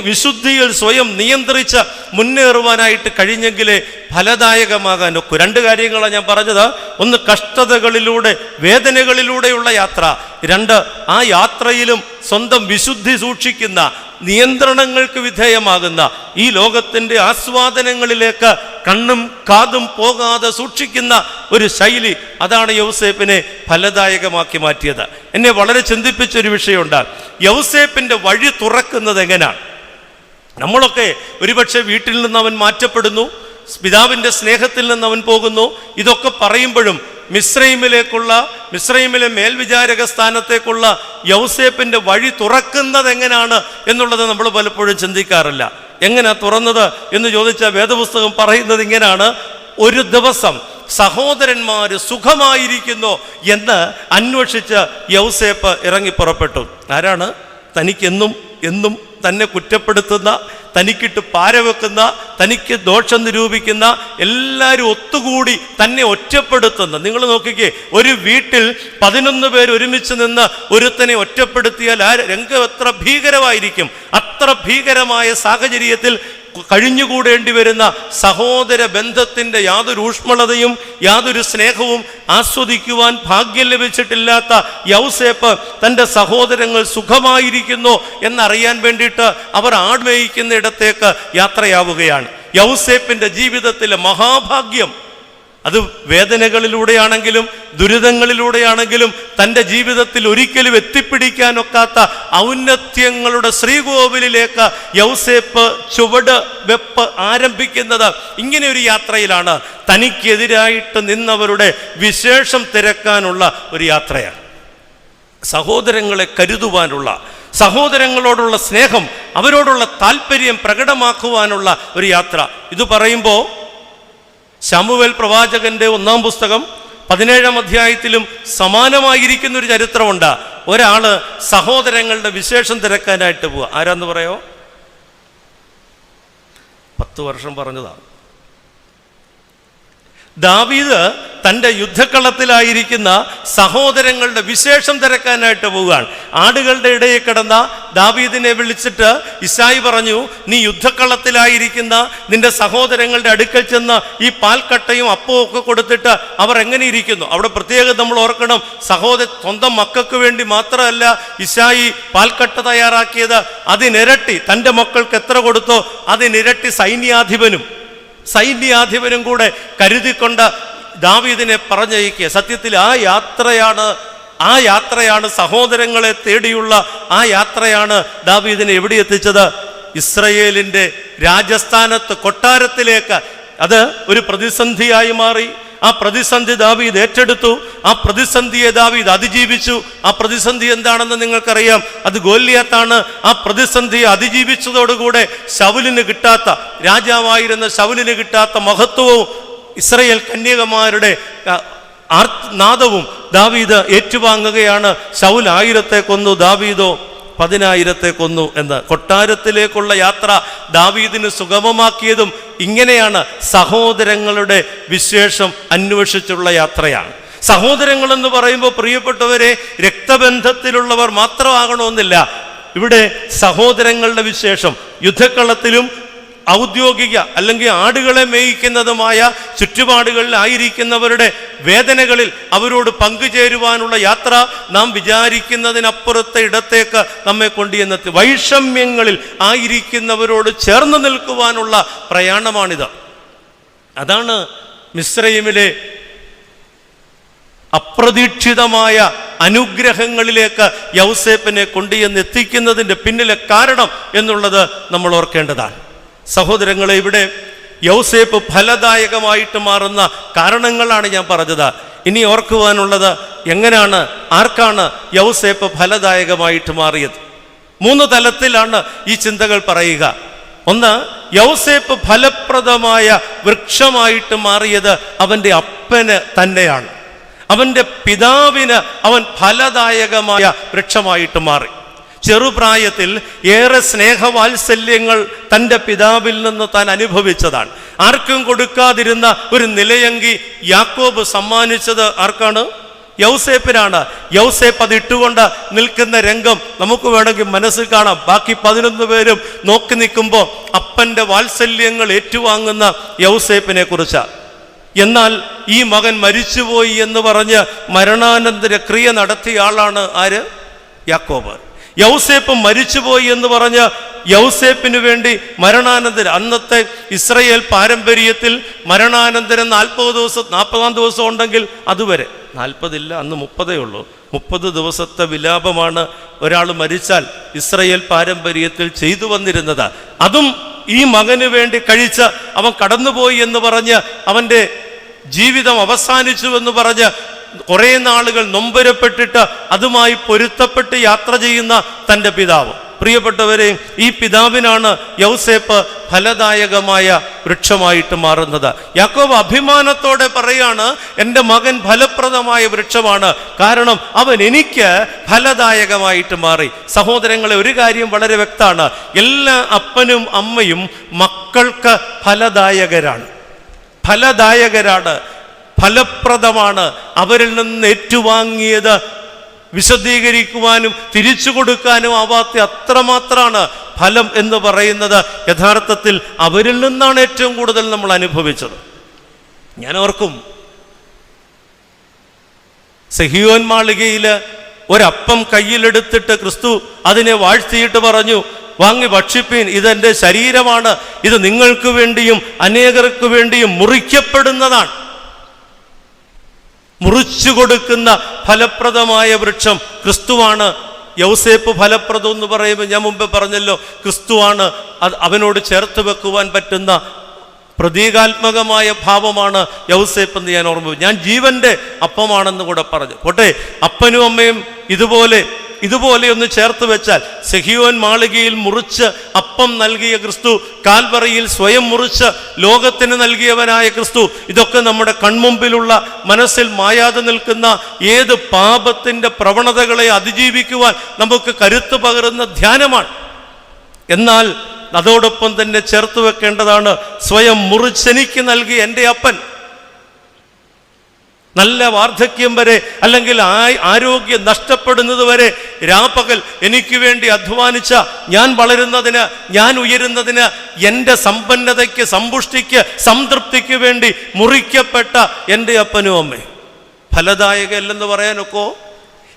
വിശുദ്ധിയിൽ സ്വയം നിയന്ത്രിച്ച് മുന്നേറുവാനായിട്ട് കഴിഞ്ഞെങ്കിലേ ഫലദായകമാകാൻ ഒക്കൂ. രണ്ട് കാര്യങ്ങളാണ് ഞാൻ പറഞ്ഞത്. ഒന്ന്, കഷ്ടതകളിലൂടെ, വേദനകളിലൂടെയുള്ള യാത്ര. രണ്ട്, ആ യാത്രയിലും സ്വന്തം വിശുദ്ധി സൂക്ഷിക്കുന്ന, നിയന്ത്രണങ്ങൾക്ക് വിധേയമാകുന്ന ഈ ലോകത്തിൻ്റെ ആസ്വാദനങ്ങളിലേക്ക് കണ്ണും കാതും പോകാതെ സൂക്ഷിക്കുന്ന ഒരു ശൈലി, അതാണ് യൗസേപ്പിനെ ഫലദായകമാക്കി മാറ്റിയത്. എന്നെ വളരെ ചിന്തിപ്പിച്ചൊരു വിഷയമുണ്ട്. യൗസേപ്പിൻ്റെ വഴി തുറക്കുന്നത് എങ്ങനെയാണ്? നമ്മളൊക്കെ ഒരുപക്ഷെ വീട്ടിൽ നിന്ന് അവൻ മാറ്റപ്പെടുന്നു, പിതാവിൻ്റെ സ്നേഹത്തിൽ നിന്ന് അവൻ പോകുന്നു. ഇതൊക്കെ പറയുമ്പോഴും മിസ്രൈമിലെ മേൽവിചാരക സ്ഥാനത്തേക്കുള്ള യൗസേപ്പിൻ്റെ വഴി തുറക്കുന്നത് എങ്ങനെയാണ് എന്നുള്ളത് നമ്മൾ പലപ്പോഴും ചിന്തിക്കാറില്ല. എങ്ങനെയാ തുറന്നത് എന്ന് ചോദിച്ചാൽ വേദപുസ്തകം പറയുന്നത് ഇങ്ങനെയാണ്: ഒരു ദിവസം സഹോദരന്മാർ സുഖമായിരിക്കുന്നു എന്ന് അന്വേഷിച്ച് യൗസേപ്പ് ഇറങ്ങി പുറപ്പെട്ടു. ആരാണ്? തനിക്കെന്നും എന്നും തന്നെ കുറ്റപ്പെടുത്തുന്ന, തനിക്കിട്ട് പാരവെക്കുന്ന, തനിക്ക് ദോഷം നിരൂപിക്കുന്ന എല്ലാവരും ഒത്തുകൂടി തന്നെ ഒറ്റപ്പെടുത്തുന്ന. നിങ്ങൾ നോക്കിക്കേ, ഒരു വീട്ടിൽ 11 പേര് ഒരുമിച്ച് നിന്ന് ഒരുത്തനെ ഒറ്റപ്പെടുത്തിയാൽ ആ രംഗം എത്ര ഭീകരമായിരിക്കും. അത്ര ഭീകരമായ സാഹചര്യത്തിൽ കഴിഞ്ഞുകൂടേണ്ടി വരുന്ന സഹോദര ബന്ധത്തിൻ്റെ യാതൊരു ഊഷ്മളതയും യാതൊരു സ്നേഹവും ആസ്വദിക്കുവാൻ ഭാഗ്യം ലഭിച്ചിട്ടില്ലാത്ത യൗസേപ്പ് തൻ്റെ സഹോദരങ്ങൾ സുഖമായിരിക്കുന്നു എന്നറിയാൻ വേണ്ടിയിട്ട് അവർ ആടുമേയിക്കുന്ന ഇടത്തേക്ക് യാത്രയാവുകയാണ്. യൗസേപ്പിൻ്റെ ജീവിതത്തിലെ മഹാഭാഗ്യം, അത് വേദനകളിലൂടെയാണെങ്കിലും ദുരിതങ്ങളിലൂടെയാണെങ്കിലും തൻ്റെ ജീവിതത്തിൽ ഒരിക്കലും എത്തിപ്പിടിക്കാനൊക്കാത്ത ഔന്നത്യങ്ങളുടെ ശ്രീകോവിലിലേക്ക് യൗസേപ്പ് ചുവട് വെപ്പ് ആരംഭിക്കുന്നത് ഇങ്ങനെ ഒരു യാത്രയിലാണ്. തനിക്കെതിരായിട്ട് നിന്നവരുടെ വിശേഷം തിരക്കാനുള്ള ഒരു യാത്രയാണ്. സഹോദരങ്ങളെ കരുതുവാനുള്ള, സഹോദരങ്ങളോടുള്ള സ്നേഹം, അവരോടുള്ള താല്പര്യം പ്രകടമാക്കുവാനുള്ള ഒരു യാത്ര. ഇത് പറയുമ്പോൾ ശമൂവേൽ പ്രവാചകന്റെ 1-ാം പുസ്തകം 17-ാം അധ്യായത്തിലും സമാനമായിരിക്കുന്ന ഒരു ചരിത്രമുണ്ട്. ഒരാള് സഹോദരങ്ങളുടെ വിശേഷം തിരക്കാനായിട്ട് പോവുക. ആരാന്ന് പറയോ? 10 വർഷം പറഞ്ഞതാണ്. ദാവീദ് തൻ്റെ യുദ്ധക്കളത്തിലായിരിക്കുന്ന സഹോദരങ്ങളുടെ വിശേഷം തിരക്കാനായിട്ട് പോവുകയാണ്. ആടുകളുടെ ഇടയിൽ കിടന്ന ദാവീദിനെ വിളിച്ചിട്ട് ഇശായി പറഞ്ഞു, നീ യുദ്ധക്കളത്തിലായിരിക്കുന്ന നിന്റെ സഹോദരങ്ങളുടെ അടുക്കൽ ചെന്ന് ഈ പാൽക്കട്ടയും അപ്പവും ഒക്കെ കൊടുത്തിട്ട് അവർ എങ്ങനെ ഇരിക്കുന്നു. അവിടെ പ്രത്യേകം നമ്മൾ ഓർക്കണം, സ്വന്തം മക്കൾക്ക് വേണ്ടി മാത്രമല്ല ഇശായി പാൽക്കട്ട തയ്യാറാക്കിയത്, അതിനിരട്ടി തൻ്റെ മക്കൾക്ക് എത്ര കൊടുത്തോ അതിനിരട്ടി സൈന്യാധിപനും കൂടെ കരുതിക്കൊണ്ട് ദാവീദിനെ പറഞ്ഞയക്കുക. സത്യത്തിൽ ആ യാത്രയാണ് സഹോദരങ്ങളെ തേടിയുള്ള ആ യാത്രയാണ് ദാവീദിനെ എവിടെ എത്തിച്ചത്? ഇസ്രയേലിൻ്റെ രാജസ്ഥാനത്ത് കൊട്ടാരത്തിലേക്ക്. അത് ഒരു പ്രതിസന്ധിയായി മാറി. ആ പ്രതിസന്ധി ദാവീദ് ഏറ്റെടുത്തു. ആ പ്രതിസന്ധിയെ ദാവീദ് അതിജീവിച്ചു. ആ പ്രതിസന്ധി എന്താണെന്ന് നിങ്ങൾക്കറിയാം, അത് ഗോലിയാത്താണ്. ആ പ്രതിസന്ധിയെ അതിജീവിച്ചതോടുകൂടെ രാജാവായിരുന്ന ശൗലിന് കിട്ടാത്ത മഹത്വവും ഇസ്രയേൽ കന്യകമാരുടെ നാദവും ദാവീദ് ഏറ്റുവാങ്ങുകയാണ്. ശൗൽ 1000 കൊന്നു, ദാവീദോ 10,000 കൊന്നു എന്ന്. കൊട്ടാരത്തിലേക്കുള്ള യാത്ര ദാവീദിന് സുഗമമാക്കിയതും ഇങ്ങനെയാണ്. സഹോദരങ്ങളുടെ വിശേഷം അന്വേഷിച്ചുള്ള യാത്രയാണ്. സഹോദരങ്ങളെന്ന് പറയുമ്പോൾ പ്രിയപ്പെട്ടവരെ, രക്തബന്ധത്തിലുള്ളവർ മാത്രമാകണമെന്നില്ല. ഇവിടെ സഹോദരങ്ങളുടെ വിശേഷം യുദ്ധക്കളത്തിലും ഔദ്യോഗിക അല്ലെങ്കിൽ ആടുകളെ മേയിക്കുന്നതുമായ ചുറ്റുപാടുകളിലായിരിക്കുന്നവരുടെ വേദനകളിൽ അവരോട് പങ്കുചേരുവാനുള്ള യാത്ര നാം വിചാരിക്കുന്നതിനപ്പുറത്തെ ഇടത്തേക്ക് നമ്മെ കൊണ്ടുചെന്നെത്തി. വൈഷമ്യങ്ങളിൽ ആയിരിക്കുന്നവരോട് ചേർന്ന് നിൽക്കുവാനുള്ള പ്രയാണമാണിത്. അതാണ് മിസ്രൈമിലെ അപ്രതീക്ഷിതമായ അനുഗ്രഹങ്ങളിലേക്ക് യൗസേപ്പിനെ കൊണ്ടുചെന്നെത്തിക്കുന്നതിൻ്റെ പിന്നിലെ കാരണം എന്നുള്ളത് നമ്മൾ ഓർക്കേണ്ടതാണ്. സഹോദരങ്ങളെ, ഇവിടെ യൗസേപ്പ് ഫലദായകമായിട്ട് മാറുന്ന കാരണങ്ങളാണ് ഞാൻ പറഞ്ഞത്. ഇനി ഓർക്കുവാനുള്ളത്, ആർക്കാണ് യൗസേപ്പ് ഫലദായകമായിട്ട് മാറിയത്? 3 തലത്തിലാണ് ഈ ചിന്തകൾ പറയുക. ഒന്ന്, യൗസേപ്പ് ഫലപ്രദമായ വൃക്ഷമായിട്ട് മാറിയത് അവൻ്റെ അപ്പന് തന്നെയാണ്. അവൻ്റെ പിതാവിന് അവൻ ഫലദായകമായ വൃക്ഷമായിട്ട് മാറി. ചെറുപ്രായത്തിൽ ഏറെ സ്നേഹവാത്സല്യങ്ങൾ തൻ്റെ പിതാവിൽ നിന്ന് താൻ അനുഭവിച്ചതാണ്. ആർക്കും കൊടുക്കാതിരുന്ന ഒരു നിലയങ്കി യാക്കോബ് സമ്മാനിച്ചത് ആർക്കാണ്? യൗസേപ്പിനാണ്. യൗസേപ്പ് അത് ഇട്ടുകൊണ്ട് നിൽക്കുന്ന രംഗം നമുക്ക് വേണമെങ്കിൽ മനസ്സിൽ കാണാം. ബാക്കി 11 പേരും നോക്കി നിൽക്കുമ്പോൾ അപ്പൻ്റെ വാത്സല്യങ്ങൾ ഏറ്റുവാങ്ങുന്ന യൗസേപ്പിനെ കുറിച്ചാണ്. എന്നാൽ ഈ മകൻ മരിച്ചുപോയി എന്ന് പറഞ്ഞ് മരണാനന്തര ക്രിയ നടത്തിയ ആളാണ് ആര്? യാക്കോബ്. യൗസേപ്പ് മരിച്ചുപോയി എന്ന് പറഞ്ഞ് യൗസേപ്പിന് വേണ്ടി മരണാനന്തരം, അന്നത്തെ ഇസ്രയേൽ പാരമ്പര്യത്തിൽ മരണാനന്തരം 40-40 ദിവസം ഉണ്ടെങ്കിൽ അതുവരെ, 40 അന്ന് 30 ഉള്ളൂ, 30 ദിവസത്തെ വിലാപമാണ് ഒരാൾ മരിച്ചാൽ ഇസ്രയേൽ പാരമ്പര്യത്തിൽ ചെയ്തു വന്നിരുന്നത്. അതും ഈ മകന് വേണ്ടി കഴിച്ച് അവൻ കടന്നുപോയി എന്ന് പറഞ്ഞ് അവൻ്റെ ജീവിതം അവസാനിച്ചു എന്ന് പറഞ്ഞ് കുറേ നാളുകൾ നൊമ്പരപ്പെട്ടിട്ട് അതുമായി പൊരുത്തപ്പെട്ട് യാത്ര ചെയ്യുന്ന തൻ്റെ പിതാവ്. പ്രിയപ്പെട്ടവരെ, ഈ പിതാവിനാണ് യൗസേപ്പ് ഫലദായകമായ വൃക്ഷമായിട്ട് മാറുന്നത്. യാക്കോബ് അഭിമാനത്തോടെ പറയാണ്, എൻ്റെ മകൻ ഫലപ്രദമായ വൃക്ഷമാണ്, കാരണം അവൻ എനിക്ക് ഫലദായകമായിട്ട് മാറി. സഹോദരങ്ങളെ, ഒരു കാര്യം വളരെ വ്യക്തമാണ്, എല്ലാ അപ്പനും അമ്മയും മക്കൾക്ക് ഫലദായകരാണ്, ഫലപ്രദമാണ്. അവരിൽ നിന്ന് ഏറ്റുവാങ്ങിയത് വിശദീകരിക്കുവാനും തിരിച്ചു കൊടുക്കാനും ആവാത്ത അത്രമാത്രമാണ് ഫലം എന്ന് പറയുന്നത്. യഥാർത്ഥത്തിൽ അവരിൽ നിന്നാണ് ഏറ്റവും കൂടുതൽ നമ്മൾ അനുഭവിച്ചത്. ഞാൻ ഓർക്കും, സെഹിയോൻ മാളികയിൽ ഒരപ്പം കയ്യിലെടുത്തിട്ട് ക്രിസ്തു അതിനെ വാഴ്ത്തിയിട്ട് പറഞ്ഞു, വാങ്ങി ഭക്ഷിപ്പീൻ, ഇതെൻ്റെ ശരീരമാണ്, ഇത് നിങ്ങൾക്ക് വേണ്ടിയും അനേകർക്ക് വേണ്ടിയും മുറിക്കപ്പെടുന്നതാണ്. മുറിച്ചു കൊടുക്കുന്ന ഫലപ്രദമായ വൃക്ഷം ക്രിസ്തുവാണ്. യൗസേപ്പ് ഫലപ്രദം എന്ന് പറയുമ്പോൾ ഞാൻ മുമ്പ് പറഞ്ഞല്ലോ, ക്രിസ്തുവാണ്. അവനോട് ചേർത്ത് വെക്കുവാൻ പറ്റുന്ന പ്രതീകാത്മകമായ ഭാവമാണ് യൗസേപ്പ് എന്ന് ഞാൻ ഓർമ്മ. ഞാൻ ജീവന്റെ അപ്പമാണെന്ന് കൂടെ പറഞ്ഞു. പോട്ടെ, അപ്പനും അമ്മയും ഇതുപോലെ ഒന്ന് ചേർത്ത് വെച്ചാൽ, സെഹിയോൻ മാളികയിൽ മുറിച്ച് അപ്പം നൽകിയ ക്രിസ്തു, കാൽവറിയിൽ സ്വയം മുറിച്ച് ലോകത്തിന് നൽകിയവനായ ക്രിസ്തു, ഇതൊക്കെ നമ്മുടെ കൺമുമ്പിലുള്ള മനസ്സിൽ മായാതെ നിൽക്കുന്ന ഏത് പാപത്തിൻ്റെ പ്രവണതകളെ അതിജീവിക്കുവാൻ നമുക്ക് കരുത്ത് പകരുന്ന ധ്യാനമാണ്. എന്നാൽ അതോടൊപ്പം തന്നെ ചേർത്ത് വെക്കേണ്ടതാണ്, സ്വയം മുറിച്ചെനിക്ക് നൽകി എൻ്റെ അപ്പൻ. നല്ല വാർദ്ധക്യം വരെ, അല്ലെങ്കിൽ ആരോഗ്യം നഷ്ടപ്പെടുന്നത് വരെ രാപ്പകൽ എനിക്ക് വേണ്ടി അധ്വാനിച്ച, ഞാൻ വളരുന്നതിന്, ഞാൻ ഉയരുന്നതിന്, എൻ്റെ സമ്പന്നതയ്ക്ക്, സമ്പുഷ്ടിക്ക്, സംതൃപ്തിക്ക് വേണ്ടി മുറിക്കപ്പെട്ട എൻ്റെ അപ്പനും അമ്മയും ഫലദായകല്ലെന്ന് പറയാനൊക്കോ?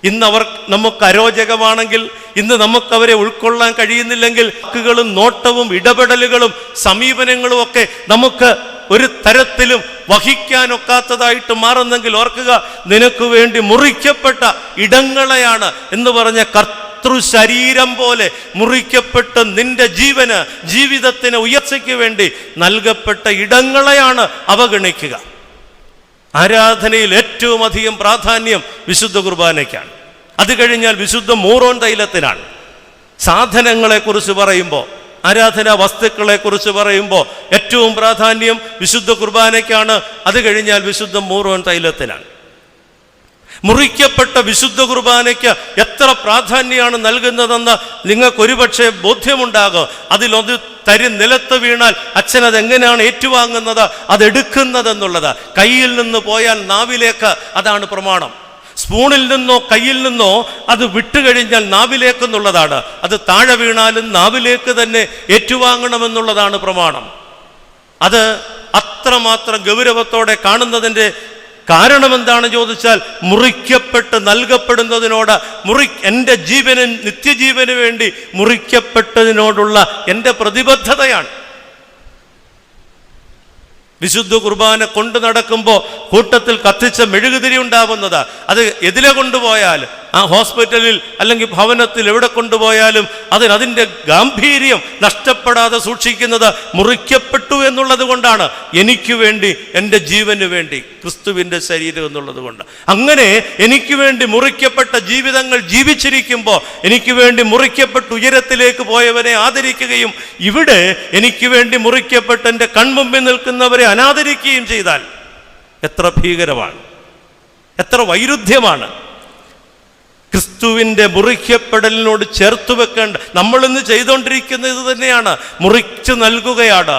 ഇന്ന് അവർ നമുക്ക് അരോചകമാണെങ്കിൽ, ഇന്ന് നമുക്കവരെ ഉൾക്കൊള്ളാൻ കഴിയുന്നില്ലെങ്കിൽ, വാക്കുകളും നോട്ടവും ഇടപെടലുകളും സമീപനങ്ങളും ഒക്കെ നമുക്ക് ഒരു തരത്തിലും വഹിക്കാനൊക്കാത്തതായിട്ട് മാറുന്നെങ്കിൽ ഓർക്കുക, നിനക്ക് വേണ്ടി മുറിക്കപ്പെട്ട ഇടങ്ങളെയാണ് എന്ന് പറഞ്ഞ ശരീരം പോലെ മുറിക്കപ്പെട്ട് നിന്റെ ജീവിതത്തിന് ഉയർച്ചയ്ക്ക് വേണ്ടി നൽകപ്പെട്ട ഇടങ്ങളെയാണ് അവഗണിക്കുക. ആരാധനയിൽ ഏറ്റവും അധികം പ്രാധാന്യം വിശുദ്ധ കുർബാനയ്ക്കാണ്. അത് കഴിഞ്ഞാൽ വിശുദ്ധ മൂറോൻ തൈലത്തിനാണ്. സാധനങ്ങളെക്കുറിച്ച് പറയുമ്പോൾ, ആരാധനാ വസ്തുക്കളെക്കുറിച്ച് പറയുമ്പോൾ ഏറ്റവും പ്രാധാന്യം വിശുദ്ധ കുർബാനയ്ക്കാണ്. അത് കഴിഞ്ഞാൽ വിശുദ്ധ മൂറോൻ തൈലത്തിനാണ്. മുറിക്കപ്പെട്ട വിശുദ്ധ കുർബാനയ്ക്ക് എത്ര പ്രാധാന്യമാണ് നൽകുന്നതെന്ന് നിങ്ങൾക്കൊരുപക്ഷെ ബോധ്യമുണ്ടാകും. അതിലൊന്ന് നിലത്ത് വീണാൽ അച്ഛൻ അതെങ്ങനെയാണ് ഏറ്റുവാങ്ങുന്നത്, അതെടുക്കുന്നതെന്നുള്ളത്. കയ്യിൽ നിന്ന് പോയാൽ നാവിലേക്ക്, അതാണ് പ്രമാണം. സ്പൂണിൽ നിന്നോ കയ്യിൽ നിന്നോ അത് വിട്ടുകഴിഞ്ഞാൽ നാവിലേക്കെന്നുള്ളതാണ്. അത് താഴെ വീണാലും നാവിലേക്ക് തന്നെ ഏറ്റുവാങ്ങണമെന്നുള്ളതാണ് പ്രമാണം. അത് അത്രമാത്രം ഗൗരവത്തോടെ കാണുന്നതിൻ്റെ കാരണം എന്താണെന്ന് ചോദിച്ചാൽ, മുറിക്കപ്പെട്ട് നൽകപ്പെടുന്നതിനോട്, എൻ്റെ നിത്യജീവന് വേണ്ടി മുറിക്കപ്പെട്ടതിനോടുള്ള എൻ്റെ പ്രതിബദ്ധതയാണ്. വിശുദ്ധ കുർബാന കൊണ്ട് നടക്കുമ്പോൾ കൂട്ടത്തിൽ കത്തിച്ച മെഴുകുതിരി ഉണ്ടാവുന്നത്, അത് എതിലെ കൊണ്ടുപോയാലും, ആ ഹോസ്പിറ്റലിൽ അല്ലെങ്കിൽ ഭവനത്തിൽ എവിടെ കൊണ്ടുപോയാലും അതിൻ്റെ ഗാംഭീര്യം നഷ്ടപ്പെടാതെ സൂക്ഷിക്കുന്നത് മുറിക്കപ്പെട്ടു എന്നുള്ളത് കൊണ്ടാണ്. എനിക്ക് വേണ്ടി, എൻ്റെ ജീവന് വേണ്ടി, ക്രിസ്തുവിൻ്റെ ശരീരം എന്നുള്ളത് കൊണ്ട്. അങ്ങനെ എനിക്ക് വേണ്ടി മുറിക്കപ്പെട്ട ജീവിതങ്ങൾ ജീവിച്ചിരിക്കുമ്പോൾ, എനിക്ക് വേണ്ടി മുറിക്കപ്പെട്ട് ഉയരത്തിലേക്ക് പോയവനെ ആദരിക്കുകയും, ഇവിടെ എനിക്ക് വേണ്ടി മുറിക്കപ്പെട്ട് എൻ്റെ കൺമുമ്പിൽ നിൽക്കുന്നവരെ അനാദരിക്കുകയും ചെയ്താൽ എത്ര ഭീകരമാണ്, എത്ര വൈരുദ്ധ്യമാണ്. ക്രിസ്തുവിൻ്റെ മുറിക്കപ്പെടലിനോട് ചേർത്ത് വെക്കേണ്ട, നമ്മളിന്ന് ചെയ്തുകൊണ്ടിരിക്കുന്നത് ഇത് തന്നെയാണ്, മുറിച്ചു നൽകുകയാണ്.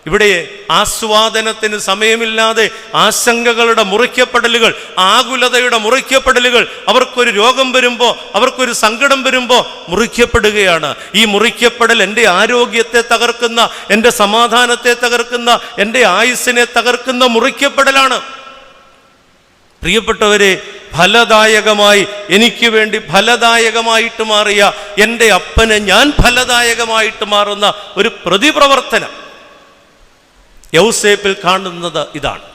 ഇവിടെ ആസ്വാദനത്തിന് സമയമില്ലാതെ ആശങ്കകളുടെ മുറിക്കപ്പെടലുകൾ, ആകുലതയുടെ മുറിക്കപ്പെടലുകൾ, അവർക്കൊരു രോഗം വരുമ്പോൾ, അവർക്കൊരു സങ്കടം വരുമ്പോൾ മുറിക്കപ്പെടുകയാണ്. ഈ മുറിക്കപ്പെടൽ എൻ്റെ ആരോഗ്യത്തെ തകർക്കുന്ന, എൻ്റെ സമാധാനത്തെ തകർക്കുന്ന, എൻ്റെ ആയുസ്സിനെ തകർക്കുന്ന മുറിക്കപ്പെടലാണ്. പ്രിയപ്പെട്ടവരെ, ഫലദായകമായി, എനിക്ക് വേണ്ടി ഫലദായകമായിട്ട് മാറിയ എൻ്റെ അപ്പന് ഞാൻ ഫലദായകമായിട്ട് മാറുന്ന ഒരു പ്രതിപ്രവർത്തനം യൗസേപ്പിൽ കാണുന്നത് ഇതാണ്.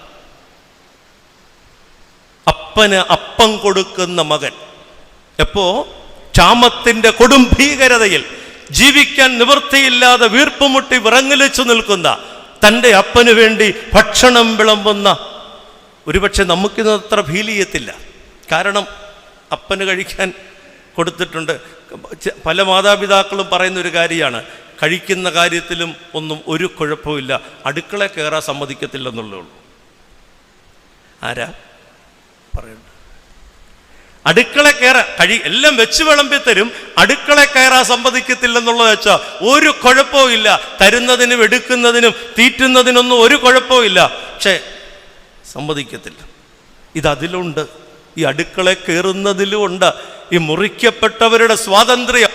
അപ്പന് അപ്പം കൊടുക്കുന്ന മകൻ. എപ്പോ ക്ഷാമത്തിൻ്റെ കൊടും ഭീകരതയിൽ ജീവിക്കാൻ നിവൃത്തിയില്ലാതെ വീർപ്പുമുട്ടി വിറങ്ങലിച്ചു നിൽക്കുന്ന തൻ്റെ അപ്പന് വേണ്ടി ഭക്ഷണം വിളമ്പുന്ന, ഒരുപക്ഷെ നമുക്കിത് അത്ര ഫീൽ ചെയ്യത്തില്ല. കാരണം അപ്പന് കഴിക്കാൻ കൊടുത്തിട്ടുണ്ട്. പല മാതാപിതാക്കളും പറയുന്ന ഒരു കാര്യമാണ്, കഴിക്കുന്ന കാര്യത്തിലും ഒന്നും ഒരു കുഴപ്പമില്ല, അടുക്കള കയറാൻ സമ്മതിക്കത്തില്ലെന്നുള്ളേ ഉള്ളൂ. ആരാ പറയുന്നത്? അടുക്കള കയറാൻ എല്ലാം വെച്ച് വിളമ്പി തരും, അടുക്കള കയറാൻ സമ്മതിക്കത്തില്ലെന്നുള്ളത് വെച്ചാൽ ഒരു കുഴപ്പവും ഇല്ല. തരുന്നതിനും എടുക്കുന്നതിനും തീറ്റുന്നതിനൊന്നും ഒരു കുഴപ്പവും ഇല്ല, പക്ഷേ സമ്മതിക്കത്തില്ല. ഇതതിലുണ്ട്, ഈ അടുക്കള കയറുന്നതിലുമുണ്ട്. ഈ മുറിക്കപ്പെട്ടവരുടെ സ്വാതന്ത്ര്യം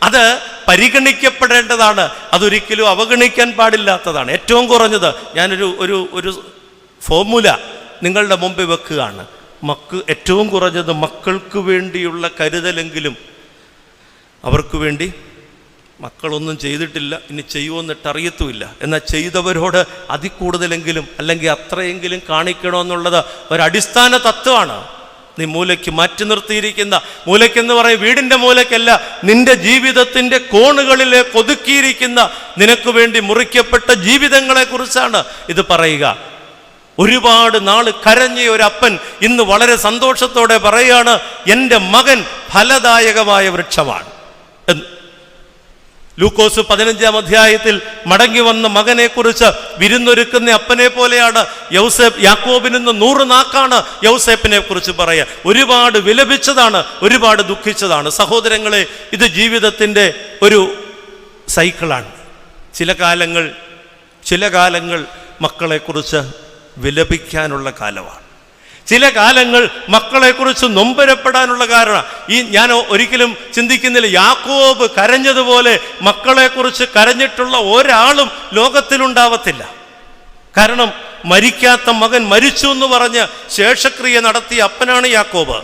അത് പരിഗണിക്കപ്പെടേണ്ടതാണ്, അതൊരിക്കലും അവഗണിക്കാൻ പാടില്ലാത്തതാണ്. ഏറ്റവും കുറഞ്ഞത് ഞാനൊരു ഒരു ഒരു ഫോർമുല നിങ്ങളുടെ മുമ്പിൽ വെക്കുകയാണ്. ഏറ്റവും കുറഞ്ഞത് മക്കൾക്ക് വേണ്ടിയുള്ള കരുതലെങ്കിലും അവർക്ക് വേണ്ടി. മക്കളൊന്നും ചെയ്തിട്ടില്ല, ഇനി ചെയ്യുമെന്നിട്ടറിയത്തുമില്ല, എന്നാൽ ചെയ്തവരോട് അതിൽ കൂടുതലെങ്കിലും അല്ലെങ്കിൽ അത്രയെങ്കിലും കാണിക്കണമെന്നുള്ളത് ഒരടിസ്ഥാന തത്വമാണ്. നീ മൂലയ്ക്ക് മാറ്റി നിർത്തിയിരിക്കുന്ന, മൂലയ്ക്കെന്ന് പറയും വീടിൻ്റെ മൂലയ്ക്കല്ല, നിന്റെ ജീവിതത്തിൻ്റെ കോണുകളിലേക്ക് ഒതുക്കിയിരിക്കുന്ന നിനക്ക് വേണ്ടി മുറിക്കപ്പെട്ട ജീവിതങ്ങളെക്കുറിച്ചാണ് ഇത് പറയുക. ഒരുപാട് നാൾ കരഞ്ഞ ഒരു അപ്പൻ ഇന്ന് വളരെ സന്തോഷത്തോടെ പറയാണ്, എൻ്റെ മകൻ ഫലദായകമായ വൃക്ഷമാണ് എന്ന്. ലൂക്കോസ് 15-ാം അധ്യായത്തിൽ മടങ്ങി വന്ന മകനെ കുറിച്ച് വിരുന്നൊരുക്കുന്ന അപ്പനെ പോലെയാണ് യൗസേപ്പ്. യാക്കോബിൽ നിന്ന് 100 നാക്കാണ് യൗസേപ്പിനെ കുറിച്ച് പറയുക. ഒരുപാട് വിലപിച്ചതാണ്, ഒരുപാട് ദുഃഖിച്ചതാണ്. സഹോദരങ്ങളെ, ഇത് ജീവിതത്തിൻ്റെ ഒരു സൈക്കിളാണ്. ചില കാലങ്ങൾ മക്കളെക്കുറിച്ച് വിലപിക്കാനുള്ള കാലമാണ്. ചില കാലങ്ങൾ മക്കളെക്കുറിച്ച് നൊമ്പരപ്പെടാനുള്ള കാരണം. ഞാൻ ഒരിക്കലും ചിന്തിക്കുന്നില്ല, യാക്കോബ് കരഞ്ഞതുപോലെ മക്കളെക്കുറിച്ച് കരഞ്ഞിട്ടുള്ള ഒരാളും ലോകത്തിലുണ്ടാവത്തില്ല. കാരണം മരിക്കാത്ത മകൻ മരിച്ചു എന്ന് പറഞ്ഞ് ശേഷക്രിയ നടത്തിയ അപ്പനാണ് യാക്കോബ്.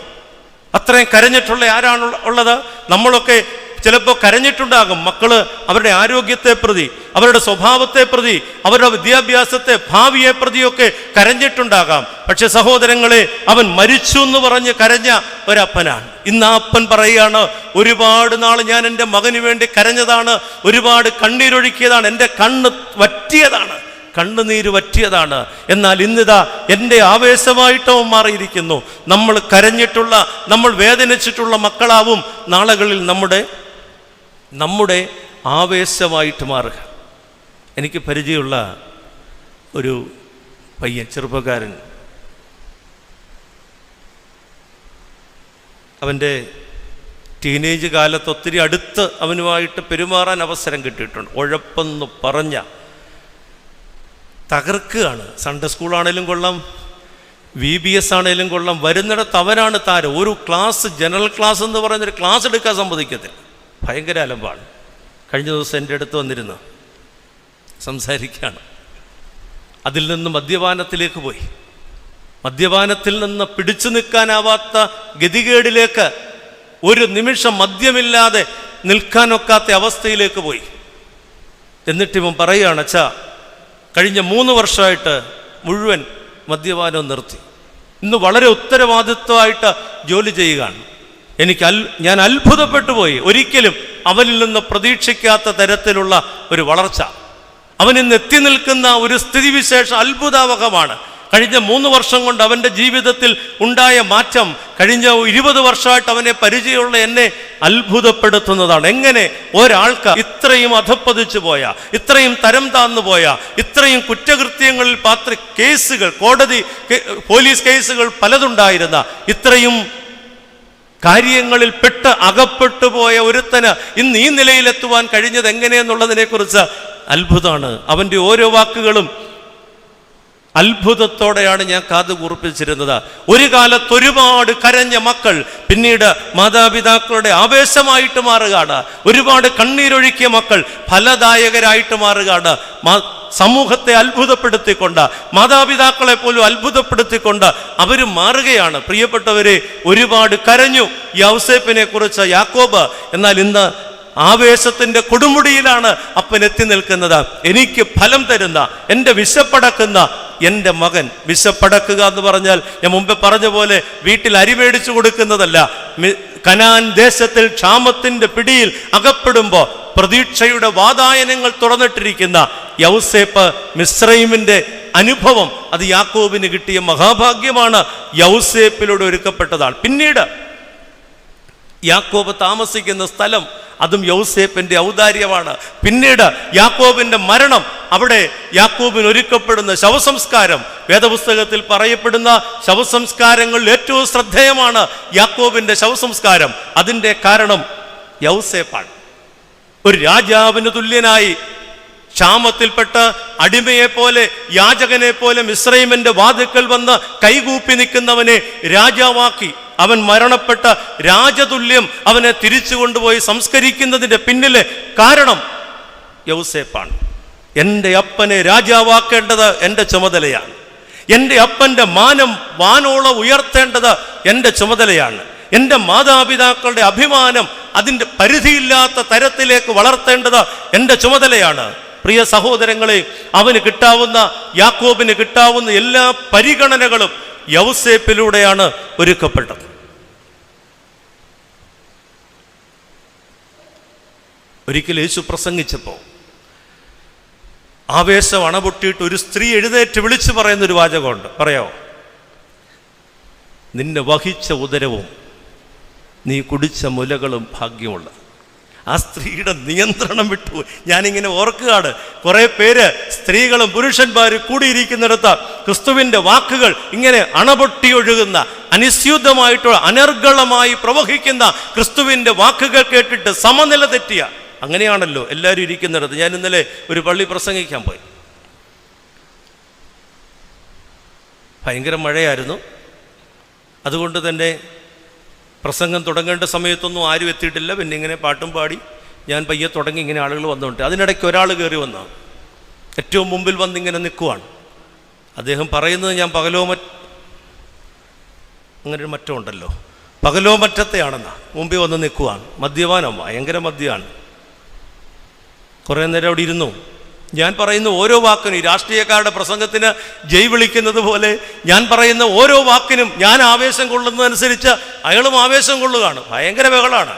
അത്രയും കരഞ്ഞിട്ടുള്ള ആരാണ് ഉള്ളത്? നമ്മളൊക്കെ ചിലപ്പോൾ കരഞ്ഞിട്ടുണ്ടാകും. മക്കള് അവരുടെ ആരോഗ്യത്തെ പ്രതി, അവരുടെ സ്വഭാവത്തെ പ്രതി, അവരുടെ വിദ്യാഭ്യാസത്തെ ഭാവിയെ പ്രതിയൊക്കെ കരഞ്ഞിട്ടുണ്ടാകാം. പക്ഷെ സഹോദരങ്ങളെ, അവൻ മരിച്ചു എന്ന് പറഞ്ഞ് കരഞ്ഞ ഒരപ്പനാണ്. ഇന്ന് ആ അപ്പൻ പറയുകയാണ്, ഒരുപാട് നാൾ ഞാൻ എൻ്റെ മകന് വേണ്ടി കരഞ്ഞതാണ്, ഒരുപാട് കണ്ണീരൊഴുക്കിയതാണ്, എൻ്റെ കണ്ണുനീര് വറ്റിയതാണ്. എന്നാൽ ഇന്നിതാ എൻ്റെ ആവേശമായിട്ട് അവൻ മാറിയിരിക്കുന്നു. നമ്മൾ കരഞ്ഞിട്ടുള്ള, നമ്മൾ വേദനിച്ചിട്ടുള്ള മക്കളാവും നാളുകളിൽ നമ്മുടെ ആവേശമായിട്ട് മാറുക. എനിക്ക് പരിചയമുള്ള ഒരു പയ്യൻ, ചെറുപ്പക്കാരൻ, അവൻ്റെ ടീനേജ് കാലത്ത് ഒത്തിരി അടുത്ത് അവനുമായിട്ട് പെരുമാറാൻ അവസരം കിട്ടിയിട്ടുണ്ട്. ഉഴപ്പെന്ന് പറഞ്ഞ തകർക്കുകയാണ്. സൺഡേ സ്കൂളാണേലും കൊള്ളാം, VBS ആണേലും കൊള്ളാം, വരുന്നിടത്ത് അവനാണ് താരം. ഒരു ക്ലാസ്, ജനറൽ ക്ലാസ് എന്ന് പറയുന്നൊരു ക്ലാസ് എടുക്കാൻ സമ്മതിക്കത്തില്ല. ഭയങ്കര അലമ്പാണ്. കഴിഞ്ഞ ദിവസം എൻ്റെ അടുത്ത് വന്നിരുന്നു സംസാരിക്കുകയാണ്. അതിൽ നിന്ന് മദ്യപാനത്തിലേക്ക് പോയി. മദ്യപാനത്തിൽ നിന്ന് പിടിച്ചു നിൽക്കാനാവാത്ത ഗതികേടിലേക്ക്, ഒരു നിമിഷം മദ്യമില്ലാതെ നിൽക്കാനൊക്കാത്ത അവസ്ഥയിലേക്ക് പോയി. എന്നിട്ടിവൻ പറയുകയാണ്, അച്ഛാ, കഴിഞ്ഞ 3 വർഷമായിട്ട് മുഴുവൻ മദ്യപാനം നിർത്തി. ഇന്ന് വളരെ ഉത്തരവാദിത്വമായിട്ട് ജോലി ചെയ്യുകയാണ്. ഞാൻ അത്ഭുതപ്പെട്ടു പോയി. ഒരിക്കലും അവനിൽ നിന്ന് പ്രതീക്ഷിക്കാത്ത തരത്തിലുള്ള ഒരു വളർച്ച, അവനിന്ന് എത്തി നിൽക്കുന്ന ഒരു സ്ഥിതിവിശേഷം അത്ഭുതാവഹമാണ്. കഴിഞ്ഞ 3 വർഷം കൊണ്ട് അവൻ്റെ ജീവിതത്തിൽ ഉണ്ടായ മാറ്റം കഴിഞ്ഞ 20 വർഷമായിട്ട് അവനെ പരിചയമുള്ള എന്നെ അത്ഭുതപ്പെടുത്തുന്നതാണ്. എങ്ങനെ ഒരാൾക്ക് ഇത്രയും അധപ്പതിച്ചു പോയ, ഇത്രയും തരം താന്നു പോയ, ഇത്രയും കുറ്റകൃത്യങ്ങളിൽ കേസുകൾ, കോടതി പോലീസ് കേസുകൾ പലതുണ്ടായിരുന്ന, ഇത്രയും കാര്യങ്ങളിൽ അകപ്പെട്ടു പോയ ഒരുത്തന് ഇന്ന് ഈ നിലയിലെത്തുവാൻ കഴിഞ്ഞത് എങ്ങനെയെന്നുള്ളതിനെ കുറിച്ച് അത്ഭുതമാണ്. അവൻ്റെ ഓരോ വാക്കുകളും അത്ഭുതത്തോടെയാണ് ഞാൻ കാതു കൂർപ്പിച്ചിരുന്നത്. ഒരു കാലത്ത് ഒരുപാട് കരഞ്ഞ മക്കൾ പിന്നീട് മാതാപിതാക്കളുടെ ആവേശമായിട്ട് മാറുകയാണ്. ഒരുപാട് കണ്ണീരൊഴുക്കിയ മക്കൾ ഫലദായകരായിട്ട് മാറുകയാണ്. സമൂഹത്തെ അത്ഭുതപ്പെടുത്തിക്കൊണ്ട്, മാതാപിതാക്കളെ പോലും അത്ഭുതപ്പെടുത്തിക്കൊണ്ട് അവർ മാറുകയാണ്. പ്രിയപ്പെട്ടവരെ, ഒരുപാട് കരഞ്ഞു യൗസേപ്പിനെ കുറിച്ച് യാക്കോബ്. എന്നാൽ ഇന്ന് ആവേശത്തിന്റെ കൊടുമുടിയിലാണ് അപ്പൻ എത്തി നിൽക്കുന്നത്. എനിക്ക് ഫലം തരുന്ന, എൻ്റെ വിശപ്പടക്കുന്ന എൻ്റെ മകൻ. വിശപ്പടക്കുക എന്ന് പറഞ്ഞാൽ ഞാൻ മുമ്പേ പറഞ്ഞ പോലെ വീട്ടിൽ അരി മേടിച്ചു കൊടുക്കുന്നതല്ല. കനാൻ ദേശത്തിൽ ക്ഷാമത്തിന്റെ പിടിയിൽ അകപ്പെടുമ്പോൾ പ്രതീക്ഷയുടെ വാതായനങ്ങൾ തുറന്നിട്ടിരിക്കുന്ന യൗസേപ്പ് മിസ്രൈമിന്റെ അനുഭവം, അത് യാക്കോബിന് കിട്ടിയ മഹാഭാഗ്യമാണ്. യൗസേപ്പിലൂടെ ഒരുക്കപ്പെട്ടതാണ്. പിന്നീട് യാക്കോബ് താമസിക്കുന്ന സ്ഥലം, അതും യൗസേപ്പിന്റെ ഔദാര്യമാണ്. പിന്നീട് യാക്കോബിന്റെ മരണം, അവിടെ യാക്കോബിന് ഒരുക്കപ്പെടുന്ന ശവസംസ്കാരം, വേദപുസ്തകത്തിൽ പറയപ്പെടുന്ന ശവസംസ്കാരങ്ങളിൽ ഏറ്റവും ശ്രദ്ധേയമാണ് യാക്കോബിന്റെ ശവസംസ്കാരം. അതിൻ്റെ കാരണം യൗസേപ്പാണ്. ഒരു രാജാവിന് തുല്യനായി ക്ഷാമത്തിൽപ്പെട്ട് അടിമയെ പോലെ, യാചകനെ പോലെ മിസ്രൈമിന്റെ വാതിൽക്കൽ വന്ന് കൈകൂപ്പി നിൽക്കുന്നവനെ രാജാവാക്കി അവൻ മരണപ്പെട്ട രാജതുല്യം അവനെ തിരിച്ചു കൊണ്ടുപോയി സംസ്കരിക്കുന്നതിൻ്റെ പിന്നിലെ കാരണം യൗസേപ്പാണ്. എൻ്റെ അപ്പനെ രാജാവാക്കേണ്ടത് എൻ്റെ ചുമതലയാണ്. എൻ്റെ അപ്പൻ്റെ മാനം വാനോളം ഉയർത്തേണ്ടത് എൻ്റെ ചുമതലയാണ്. എൻ്റെ മാതാപിതാക്കളുടെ അഭിമാനം അതിൻ്റെ പരിധിയില്ലാത്ത തരത്തിലേക്ക് വളർത്തേണ്ടത് എൻ്റെ ചുമതലയാണ്. പ്രിയ സഹോദരങ്ങളെ, അവന് കിട്ടാവുന്ന, യാക്കോബിന് കിട്ടാവുന്ന എല്ലാ പരിഗണനകളും യൗസേപ്പിലൂടെയാണ് ഒരുക്കപ്പെട്ടത്. ഒരിക്കൽ യേശു പ്രസംഗിച്ചപ്പോൾ ആവേശം അണപൊട്ടിയിട്ട് ഒരു സ്ത്രീ എഴുന്നേറ്റ് വിളിച്ചു പറയുന്നൊരു വാചകമുണ്ട്. പറയാമോ? നിന്നെ വഹിച്ച ഉദരവും നീ കുടിച്ച മുലകളും ഭാഗ്യമുള്ളത്. ആ സ്ത്രീയുടെ നിയന്ത്രണം വിട്ടു. ഞാനിങ്ങനെ ഓർക്കുകയാണ്, കുറേ പേര്, സ്ത്രീകളും പുരുഷന്മാരും കൂടിയിരിക്കുന്നിടത്ത് ക്രിസ്തുവിൻ്റെ വാക്കുകൾ ഇങ്ങനെ അണപൊട്ടി ഒഴുകുന്ന, അനിസ്യൂതമായിട്ടുള്ള, അനർഗളമായി പ്രവഹിക്കുന്ന ക്രിസ്തുവിൻ്റെ വാക്കുകൾ കേട്ടിട്ട് സമനില തെറ്റിയ, അങ്ങനെയാണല്ലോ എല്ലാവരും ഇരിക്കുന്നിടത്ത്. ഞാൻ ഇന്നലെ ഒരു പള്ളി പ്രസംഗിക്കാൻ പോയി. ഭയങ്കര മഴയായിരുന്നു. അതുകൊണ്ട് തന്നെ പ്രസംഗം തുടങ്ങേണ്ട സമയത്തൊന്നും ആരും എത്തിയിട്ടില്ല. പിന്നെ ഇങ്ങനെ പാട്ടും പാടി ഞാൻ പയ്യെ തുടങ്ങി. ഇങ്ങനെ ആളുകൾ വന്നുകൊണ്ട് അതിനിടയ്ക്ക് ഒരാൾ കയറി വന്നു, ഏറ്റവും മുമ്പിൽ വന്നിങ്ങനെ നിൽക്കുവാണ്. അദ്ദേഹം പറയുന്നത് ഞാൻ അങ്ങനെ ഒരു മറ്റം ഉണ്ടല്ലോ, പകലോ മറ്റത്തെയാണെന്നാ. മുമ്പിൽ വന്ന് നിൽക്കുവാണ്. മദ്യപാനം, ഭയങ്കര മദ്യമാണ്. കുറേ നേരം അവിടെ ഇരുന്നു. ഞാൻ പറയുന്ന ഓരോ വാക്കിനും, ഈ രാഷ്ട്രീയക്കാരുടെ പ്രസംഗത്തിന് ജയ് വിളിക്കുന്നത് പോലെ ഞാൻ പറയുന്ന ഓരോ വാക്കിനും ഞാൻ ആവേശം കൊള്ളുന്നതനുസരിച്ച് അയാളും ആവേശം കൊള്ളുകയാണ്. ഭയങ്കര ബഹളമാണ്.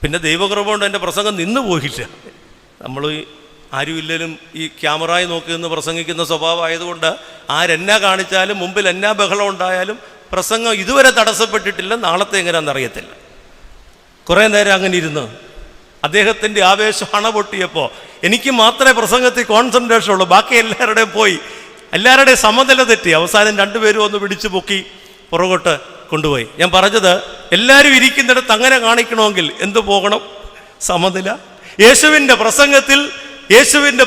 പിന്നെ ദൈവകൃപ കൊണ്ട് എൻ്റെ പ്രസംഗം നിന്നു പോയില്ല. നമ്മൾ ആരുമില്ലെങ്കിലും ഈ ക്യാമറയിൽ നോക്കി നിന്ന് പ്രസംഗിക്കുന്ന സ്വഭാവമായതുകൊണ്ട് ആരെന്നാ കാണിച്ചാലും, മുമ്പിൽ എന്നാ ബഹളം ഉണ്ടായാലും പ്രസംഗം ഇതുവരെ തടസ്സപ്പെട്ടിട്ടില്ല. നാളത്തെ എങ്ങനെയാണെന്നറിയത്തില്ല. കുറേ നേരം അങ്ങനെ ഇരുന്ന് അദ്ദേഹത്തിൻ്റെ ആവേശം അണപൊട്ടിയപ്പോൾ എനിക്ക് മാത്രമേ പ്രസംഗത്തിൽ കോൺസെൻട്രേഷൻ ഉള്ളൂ. ബാക്കി എല്ലാവരുടെയും പോയി, എല്ലാവരുടെയും സമനില തെറ്റി. അവസാനം രണ്ടുപേരും ഒന്ന് പിടിച്ചു പൊക്കി പുറകോട്ട് കൊണ്ടുപോയി. ഞാൻ പറഞ്ഞത്, എല്ലാവരും ഇരിക്കുന്നിടത്ത് അങ്ങനെ കാണിക്കണമെങ്കിൽ എന്തു പോകണം? സമനില. യേശുവിൻ്റെ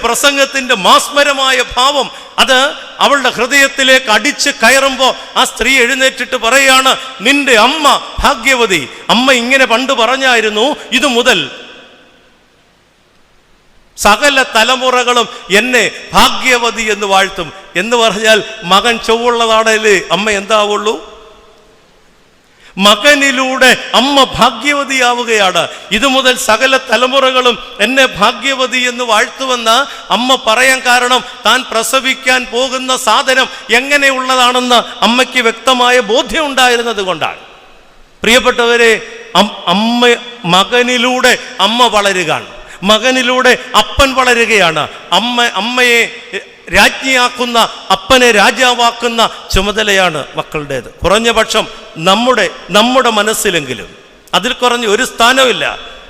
പ്രസംഗത്തിൻ്റെ മാസ്മരമായ ഭാവം അത് അവളുടെ ഹൃദയത്തിലേക്ക് അടിച്ച് കയറുമ്പോൾ ആ സ്ത്രീ എഴുന്നേറ്റിട്ട് പറയാണ്, നിന്റെ അമ്മ ഭാഗ്യവതി. അമ്മ ഇങ്ങനെ പണ്ട് പറഞ്ഞായിരുന്നു, ഇതു മുതൽ സകല തലമുറകളും എന്നെ ഭാഗ്യവതി എന്ന് വാഴ്ത്തും. എന്ന് പറഞ്ഞാൽ മകൻ ചൊവ്വുള്ളതാണല്ലേ അമ്മ എന്താവുള്ളൂ? മകനിലൂടെ അമ്മ ഭാഗ്യവതിയാവുകയാണ്. ഇതു മുതൽ സകല തലമുറകളും എന്നെ ഭാഗ്യവതി എന്ന് വാഴ്ത്തുമെന്ന് അമ്മ പറയാൻ കാരണം താൻ പ്രസവിക്കാൻ പോകുന്ന സാധനം എങ്ങനെയുള്ളതാണെന്ന് അമ്മയ്ക്ക് വ്യക്തമായ ബോധ്യം ഉണ്ടായിരുന്നത് കൊണ്ടാണ്. പ്രിയപ്പെട്ടവരെ, മകനിലൂടെ അമ്മ വളരുകയാണ്. മകനിലൂടെ അപ്പൻ വളരുകയാണ്. അമ്മയെ രാജ്ഞിയാക്കുന്ന, അപ്പനെ രാജാവാക്കുന്ന ചുമതലയാണ് മക്കളുടേത്. കുറഞ്ഞ പക്ഷം നമ്മുടെ മനസ്സിലെങ്കിലും അതിൽ കുറഞ്ഞ ഒരു സ്ഥാനമില്ല.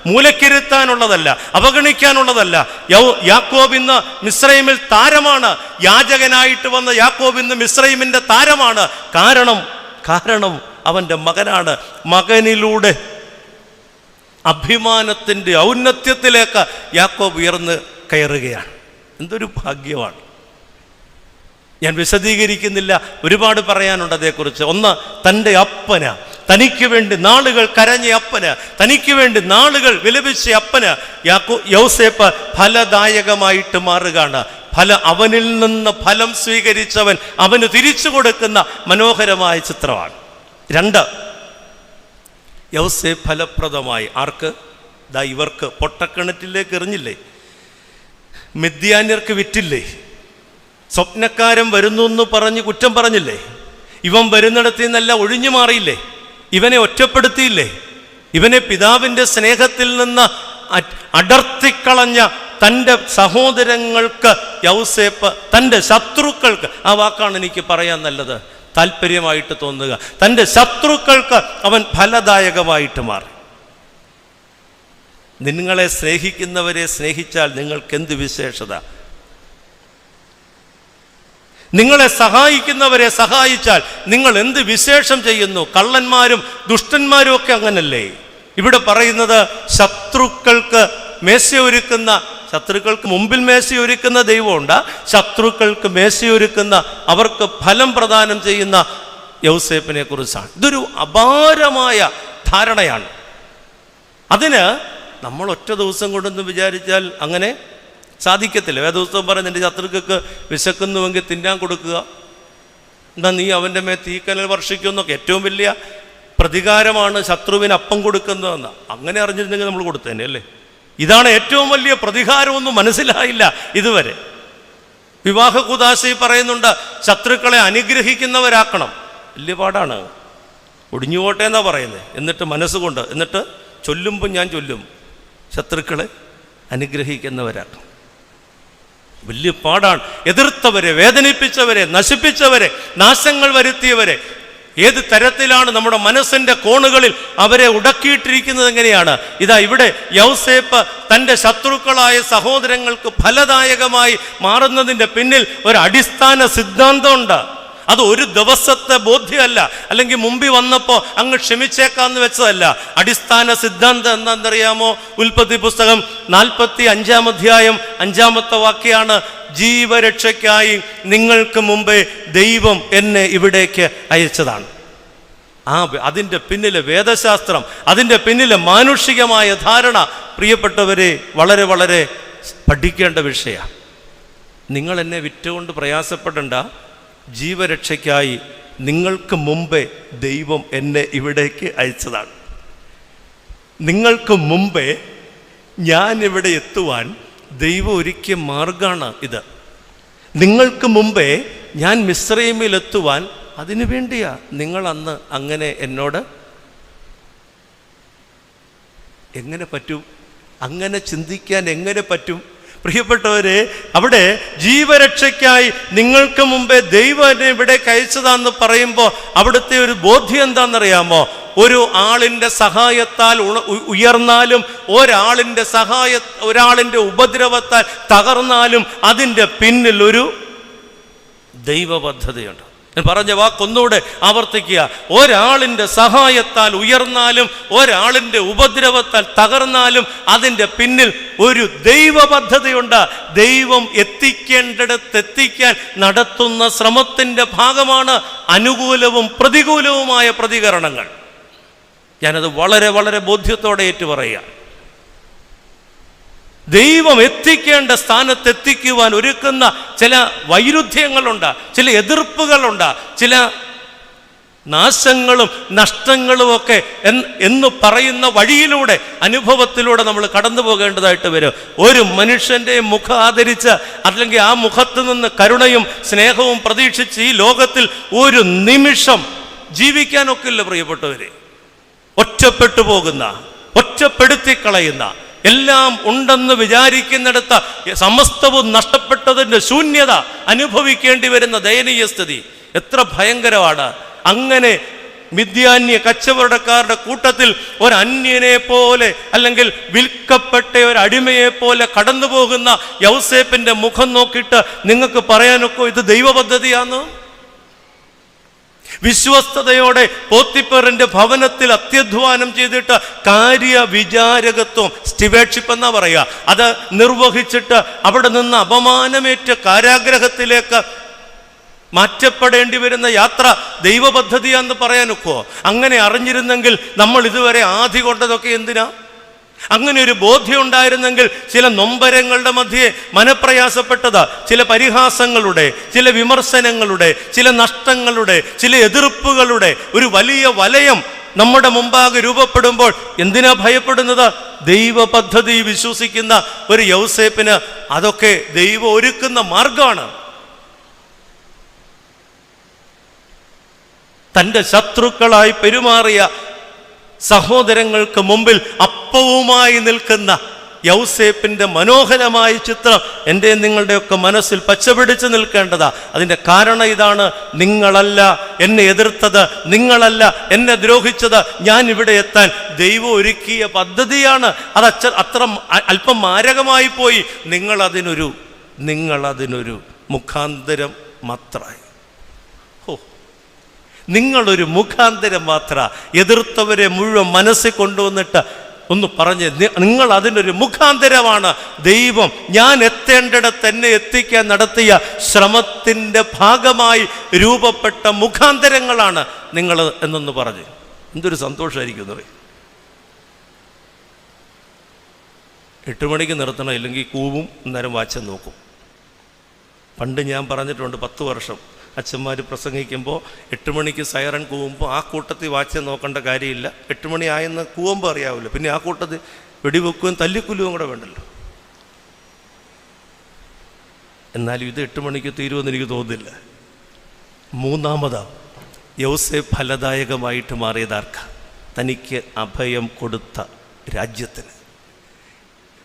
മൂലക്കിരുത്താനുള്ളതല്ല, അവഗണിക്കാനുള്ളതല്ല. യാക്കോബ് ഇന്ന് മിസ്രൈമിൽ താരമാണ്. യാചകനായിട്ട് വന്ന യാക്കോബ് ഇന്ന് മിസ്രൈമിൻ്റെ താരമാണ്. കാരണം അവൻ്റെ മകനാണ്. മകനിലൂടെ അഭിമാനത്തിൻ്റെ ഔന്നത്യത്തിലേക്ക് യാക്കോബ് ഉയർന്ന് കയറുകയാണ്. എന്തൊരു ഭാഗ്യമാണ്! ഞാൻ വിശദീകരിക്കുന്നില്ല, ഒരുപാട് പറയാനുണ്ട് അതേക്കുറിച്ച്. ഒന്ന്, തൻ്റെ അപ്പന, തനിക്ക് വേണ്ടി നാളുകൾ കരഞ്ഞ അപ്പന്, തനിക്ക് വേണ്ടി നാളുകൾ വിലപിച്ച അപ്പന് യൗസേപ്പ് ഫലദായകമായിട്ട് മാറുകയാണ്. അവനിൽ നിന്ന് ഫലം സ്വീകരിച്ചവൻ അവന് തിരിച്ചു കൊടുക്കുന്ന മനോഹരമായ ചിത്രമാണ്. 2, യൗസേപ്പ് ഫലപ്രദമായി. ആർക്ക്? ഇവർക്ക് പൊട്ടക്കിണറ്റിലേക്ക് എറിഞ്ഞില്ലേ, മിദ്യാന്യർക്ക് വിറ്റില്ലേ, സ്വപ്നക്കാരൻ വരുന്നു എന്ന് പറഞ്ഞ് കുറ്റം പറഞ്ഞില്ലേ, ഇവൻ വരുന്നിടത്തിൽ നിന്നല്ല ഒഴിഞ്ഞു മാറിയില്ലേ, ഇവനെ ഒറ്റപ്പെടുത്തിയില്ലേ, ഇവനെ പിതാവിൻ്റെ സ്നേഹത്തിൽ നിന്ന് അടർത്തിക്കളഞ്ഞ തൻ്റെ സഹോദരങ്ങൾക്ക് യൗസേപ്പ്, തൻ്റെ ശത്രുക്കൾക്ക്, ആ വാക്കാണ് എനിക്ക് പറയാൻ നല്ലത്, താല്പര്യമായിട്ട് തോന്നുക, തൻ്റെ ശത്രുക്കൾക്ക് അവൻ ഫലദായകമായിട്ട് മാറി. നിങ്ങളെ സ്നേഹിക്കുന്നവരെ സ്നേഹിച്ചാൽ നിങ്ങൾക്കെന്ത് വിശേഷത? നിങ്ങളെ സഹായിക്കുന്നവരെ സഹായിച്ചാൽ നിങ്ങൾ എന്ത് വിശേഷം ചെയ്യുന്നു? കള്ളന്മാരും ദുഷ്ടന്മാരും ഒക്കെ അങ്ങനല്ലേ? ഇവിടെ പറയുന്നത് ശത്രുക്കൾക്ക് മേശയൊരുക്കുന്ന, ശത്രുക്കൾക്ക് മുമ്പിൽ മേശയൊരുക്കുന്ന ദൈവമുണ്ട്, ശത്രുക്കൾക്ക് മേശയൊരുക്കുന്ന, അവർക്ക് ഫലം പ്രദാനം ചെയ്യുന്ന യൗസേപ്പിനെ കുറിച്ചാണ്. ഇതൊരു അപാരമായ ധാരണയാണ്. അതിന് നമ്മൾ ഒറ്റ ദിവസം കൊണ്ടൊന്ന് വിചാരിച്ചാൽ അങ്ങനെ സാധിക്കത്തില്ല. വേദപുസ്തകം പറയുന്നത് നിൻ്റെ ശത്രുക്കൾക്ക് വിശക്കുന്നുവെങ്കിൽ തിന്നാൻ കൊടുക്കുക, എന്താ നീ അവൻ്റെ മേൽ തീക്കനൽ വർഷിക്കുമെന്നൊക്കെ. ഏറ്റവും വലിയ പ്രതികാരമാണ് ശത്രുവിന് അപ്പം കൊടുക്കുന്നതെന്ന്. അങ്ങനെ അറിഞ്ഞിരുന്നെങ്കിൽ നമ്മൾ കൊടുത്തേനെ അല്ലേ? ഇതാണ് ഏറ്റവും വലിയ പ്രതികാരമൊന്നും മനസ്സിലായില്ല ഇതുവരെ. വിവാഹ കൂദാശി പറയുന്നുണ്ട് ശത്രുക്കളെ അനുഗ്രഹിക്കുന്നവരാക്കണം. വലിയ പാടാണ്. ഒടിഞ്ഞുപോട്ടെ എന്നാ പറയുന്നത്. എന്നിട്ട് മനസ്സുകൊണ്ട്, എന്നിട്ട് ചൊല്ലുമ്പോൾ ഞാൻ ചൊല്ലും ശത്രുക്കളെ അനുഗ്രഹിക്കുന്നവരാക്കണം. വലിയ പാടാണ്. എതിർത്തവരെ, വേദനിപ്പിച്ചവരെ, നശിപ്പിച്ചവരെ, നാശങ്ങൾ വരുത്തിയവരെ, ഏത് തരത്തിലാണ് നമ്മുടെ മനസ്സിൻ്റെ കോണുകളിൽ അവരെ ഉടക്കിയിട്ടിരിക്കുന്നത് എങ്ങനെയാണ്? ഇതാ ഇവിടെ യൗസേപ്പ് തൻ്റെ ശത്രുക്കളായ സഹോദരങ്ങൾക്ക് ഫലദായകമായി മാറുന്നതിൻ്റെ പിന്നിൽ ഒരു അടിസ്ഥാന സിദ്ധാന്തമുണ്ട്. അത് ഒരു ദിവസത്തെ ബോധ്യമല്ല, അല്ലെങ്കിൽ മുമ്പിൽ വന്നപ്പോൾ അങ്ങ് ക്ഷമിച്ചേക്കാന്ന് വെച്ചതല്ല. അടിസ്ഥാന സിദ്ധാന്തം എന്താണെന്നറിയാമോ? ഉൽപ്പത്തി പുസ്തകം 45-ാം അധ്യായം 5-ാമത്തെ വാക്യാണ്, ജീവരക്ഷയ്ക്കായി നിങ്ങൾക്ക് മുമ്പേ ദൈവം എന്നെ ഇവിടേക്ക് അയച്ചതാണ്. അതിൻ്റെ പിന്നിലെ വേദശാസ്ത്രം, അതിൻ്റെ പിന്നിലെ മാനുഷികമായ ധാരണ, പ്രിയപ്പെട്ടവരെ, വളരെ വളരെ പഠിക്കേണ്ട വിഷയമാണ്. നിങ്ങൾ എന്നെ വിറ്റുകൊണ്ട് പ്രയാസപ്പെടേണ്ട, ജീവരക്ഷയ്ക്കായി നിങ്ങൾക്ക് മുമ്പേ ദൈവം എന്നെ ഇവിടേക്ക് അയച്ചതാണ്. നിങ്ങൾക്ക് മുമ്പേ ഞാൻ ഇവിടെ എത്തുവാൻ ദൈവം ഒരുക്കിയ മാർഗമാണ് ഇത്. നിങ്ങൾക്ക് മുമ്പേ ഞാൻ മിസ്രയീമിലെത്തുവാൻ അതിനു വേണ്ടിയാ. നിങ്ങൾ അന്ന് അങ്ങനെ എന്നോട് എങ്ങനെ പറ്റും? അങ്ങനെ ചിന്തിക്കാൻ എങ്ങനെ പറ്റും? പ്രിയപ്പെട്ടവരെ, അവിടെ ജീവരക്ഷയ്ക്കായി നിങ്ങൾക്ക് മുമ്പേ ദൈവം എന്നെ ഇവിടെ അയച്ചതാന്ന് പറയുമ്പോൾ അവിടുത്തെ ഒരു ബോധ്യം എന്താണെന്നറിയാമോ? ഒരു ആളിൻ്റെ സഹായത്താൽ ഉയർന്നാലും ഒരാളിൻ്റെ ഉപദ്രവത്താൽ തകർന്നാലും അതിൻ്റെ പിന്നിൽ ഒരു ദൈവ പദ്ധതിയുണ്ട്. ഞാൻ പറഞ്ഞ വാക്കൊന്നുകൂടെ ആവർത്തിക്കുക. ഒരാളിൻ്റെ സഹായത്താൽ ഉയർന്നാലും ഒരാളിൻ്റെ ഉപദ്രവത്താൽ തകർന്നാലും അതിൻ്റെ പിന്നിൽ ഒരു ദൈവ പദ്ധതിയുണ്ട്. ദൈവം എത്തിക്കേണ്ടിടത്തെത്തിക്കാൻ നടത്തുന്ന ശ്രമത്തിൻ്റെ ഭാഗമാണ് അനുകൂലവും പ്രതികൂലവുമായ പ്രതികരണങ്ങൾ. ഞാനത് വളരെ വളരെ ബോധ്യത്തോടെ ഏറ്റുപറയുക. ദൈവം എത്തിക്കേണ്ട സ്ഥാനത്തെത്തിക്കുവാൻ ഒരുക്കുന്ന ചില വൈരുദ്ധ്യങ്ങളുണ്ട്, ചില എതിർപ്പുകളുണ്ട്, ചില നാശങ്ങളും നഷ്ടങ്ങളുമൊക്കെ എന്ന് പറയുന്ന വഴിയിലൂടെ, അനുഭവത്തിലൂടെ നമ്മൾ കടന്നു പോകേണ്ടതായിട്ട് വരും. ഒരു മനുഷ്യൻ്റെ മുഖം ആദരിച്ച്, അല്ലെങ്കിൽ ആ മുഖത്ത് നിന്ന് കരുണയും സ്നേഹവും പ്രതീക്ഷിച്ച് ഈ ലോകത്തിൽ ഒരു നിമിഷം ജീവിക്കാനൊക്കില്ല പ്രിയപ്പെട്ടവരെ. ഒറ്റപ്പെട്ടു പോകുന്ന, ഒറ്റപ്പെടുത്തിക്കളയുന്ന, എല്ലാം ഉണ്ടെന്ന് വിചാരിക്കുന്നിടത്ത് സമസ്തവും നഷ്ടപ്പെട്ടതിൻ്റെ ശൂന്യത അനുഭവിക്കേണ്ടി വരുന്ന ദയനീയ സ്ഥിതി എത്ര ഭയങ്കരമാണ്. അങ്ങനെ മിദ്യാന്യ കച്ചവടക്കാരുടെ കൂട്ടത്തിൽ ഒരന്യനെ പോലെ, അല്ലെങ്കിൽ വിൽക്കപ്പെട്ട ഒരടിമയെ പോലെ കടന്നു പോകുന്ന യൗസേപ്പിൻ്റെ മുഖം നോക്കിയിട്ട് നിങ്ങൾക്ക് പറയാനൊക്കെ ഇത് ദൈവ പദ്ധതിയാന്ന്? വിശ്വസ്തയോടെ പോത്തിഫറിന്റെ ഭവനത്തിൽ അത്യധ്വാനം ചെയ്തിട്ട് കാര്യവിചാരകത്വം, സ്റ്റിവേർഷിപ്പ് എന്നാ പറയുക, അത് നിർവഹിച്ചിട്ട് അവിടെ നിന്ന് അപമാനമേറ്റ കാരാഗ്രഹത്തിലേക്ക് മാറ്റപ്പെടേണ്ടി വരുന്ന യാത്ര ദൈവപദ്ധതിയാന്ന് പറയാനൊക്കോ? അങ്ങനെ അറിഞ്ഞിരുന്നെങ്കിൽ നമ്മൾ ഇതുവരെ ആധി കൊണ്ടതൊക്കെ എന്തിനാ? അങ്ങനെ ഒരു ബോധ്യം ഉണ്ടായിരുന്നെങ്കിൽ ചില നൊമ്പരങ്ങളുടെ മധ്യേ മനപ്രയാസപ്പെട്ടതാ, ചില പരിഹാസങ്ങളുടെ, ചില വിമർശനങ്ങളുടെ, ചില നഷ്ടങ്ങളുടെ, ചില എതിർപ്പുകളുടെ ഒരു വലിയ വലയം നമ്മുടെ മുമ്പാകെ രൂപപ്പെടുമ്പോൾ എന്തിനാ ഭയപ്പെടുന്നത്? ദൈവ പദ്ധതി വിശ്വസിക്കുന്ന ഒരു യൗസേപ്പിന് അതൊക്കെ ദൈവം ഒരുക്കുന്ന മാർഗമാണ്. തൻ്റെ ശത്രുക്കളായി പെരുമാറിയ സഹോദരങ്ങൾക്ക് മുമ്പിൽ അപ്പവുമായി നിൽക്കുന്ന യൗസേപ്പിൻ്റെ മനോഹരമായ ചിത്രം എൻ്റെ നിങ്ങളുടെയൊക്കെ മനസ്സിൽ പച്ചപിടിച്ച് നിൽക്കേണ്ടതാ. അതിൻ്റെ കാരണം ഇതാണ്: നിങ്ങളല്ല എന്നെ എതിർത്തത്, നിങ്ങളല്ല എന്നെ ദ്രോഹിച്ചത്, ഞാൻ ഇവിടെ എത്താൻ ദൈവം ഒരുക്കിയ പദ്ധതിയാണ്. അത് അത്ര അല്പം മാരകമായി പോയി. നിങ്ങളതിനൊരു മുഖാന്തരം മാത്രമായി. നിങ്ങളൊരു മുഖാന്തരം മാത്ര. എതിർത്തവരെ മുഴുവൻ മനസ്സിൽ കൊണ്ടുവന്നിട്ട് ഒന്ന് പറഞ്ഞ്, നിങ്ങൾ അതിനൊരു മുഖാന്തരമാണ്. ദൈവം ഞാൻ എത്തേണ്ടിടത്ത് എന്നെ എത്തിക്കാൻ നടത്തിയ ശ്രമത്തിൻ്റെ ഭാഗമായി രൂപപ്പെട്ട മുഖാന്തരങ്ങളാണ് നിങ്ങൾ എന്നൊന്ന് പറഞ്ഞ് എന്തൊരു സന്തോഷമായിരിക്കും എന്ന് പറയും. 8 മണിക്ക് നിർത്തണം, ഇല്ലെങ്കിൽ കൂവും, അന്നേരം വാച്ച് നോക്കും. പണ്ട് ഞാൻ പറഞ്ഞിട്ടുണ്ട്, 10 വർഷം അച്ഛന്മാർ പ്രസംഗിക്കുമ്പോൾ 8 മണിക്ക് സൈറൻ കൂവുമ്പോൾ ആ കൂട്ടത്തിൽ വാച്ച് നോക്കേണ്ട കാര്യമില്ല. 8 മണി ആയെന്ന് കൂവുമ്പോൾ അറിയാവില്ല. പിന്നെ ആ കൂട്ടത്തിൽ വെടിവെക്കുകയും തല്ലിക്കൊല്ലുകയും കൂടെ വേണ്ടല്ലോ. എന്നാലും ഇത് 8 മണിക്ക് തീരുമെന്ന് എനിക്ക് തോന്നുന്നില്ല. മൂന്നാമതാ യൗസേപ്പ് ഫലദായകമായിട്ട് മാറിയതാർക്ക? തനിക്ക് അഭയം കൊടുത്ത രാജ്യത്തിന്,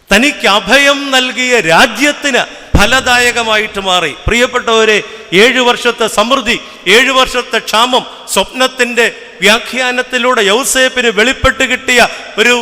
തനിക്ക് അഭയം നൽകിയ രാജ്യത്തിന് ഫലദായകമായിട്ട് മാറി. പ്രിയപ്പെട്ടവരെ, 7 വർഷത്തെ സമൃദ്ധി, 7 വർഷത്തെ ക്ഷാമം സ്വപ്നത്തിൻ്റെ വ്യാഖ്യാനത്തിലൂടെ യൗസേപ്പിന് വെളിപ്പെട്ട് കിട്ടിയ ഒരു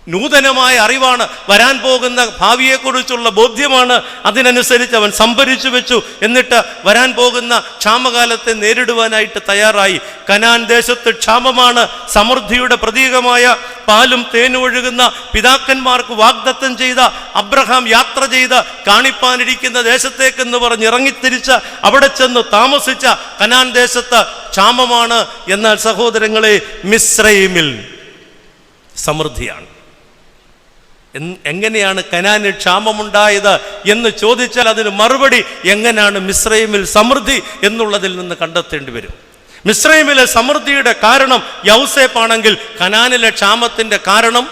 നൂതനമായ അറിവാണ്. വരാൻ പോകുന്ന ഭാവിയെക്കുറിച്ചുള്ള ബോധ്യമാണ്. അതിനനുസരിച്ച് അവൻ സംഭരിച്ചു വെച്ചു. എന്നിട്ട് വരാൻ പോകുന്ന ക്ഷാമകാലത്തെ നേരിടുവാനായിട്ട് തയ്യാറായി. കനാൻ ദേശത്ത് ക്ഷാമമാണ്. സമൃദ്ധിയുടെ പ്രതീകമായ പാലും തേനും ഒഴുകുന്ന പിതാക്കന്മാർക്ക് വാഗ്ദത്തം ചെയ്ത അബ്രഹാം യാത്ര ചെയ്ത് കാണിപ്പാനിരിക്കുന്ന ദേശത്തേക്കെന്ന് പറഞ്ഞ് ഇറങ്ങിത്തിരിച്ച് അവിടെ ചെന്ന് താമസിച്ച കനാൻ ദേശത്ത് ക്ഷാമമാണ്. എന്നാൽ സഹോദരങ്ങളെ, മിസ്രയീമിൽ സമൃദ്ധിയാണ്. എങ്ങനെയാണ് കനാനിൽ ക്ഷാമമുണ്ടായത് എന്ന് ചോദിച്ചാൽ അതിന് മറുപടി എങ്ങനെയാണ് മിസ്രയീമിൽ സമൃദ്ധി എന്നുള്ളതിൽ നിന്ന് കണ്ടെത്തേണ്ടി വരും. മിസ്രയീമിലെ സമൃദ്ധിയുടെ കാരണം യൗസേപ്പാണെങ്കിൽ കനാനിലെ ക്ഷാമത്തിൻ്റെ കാരണം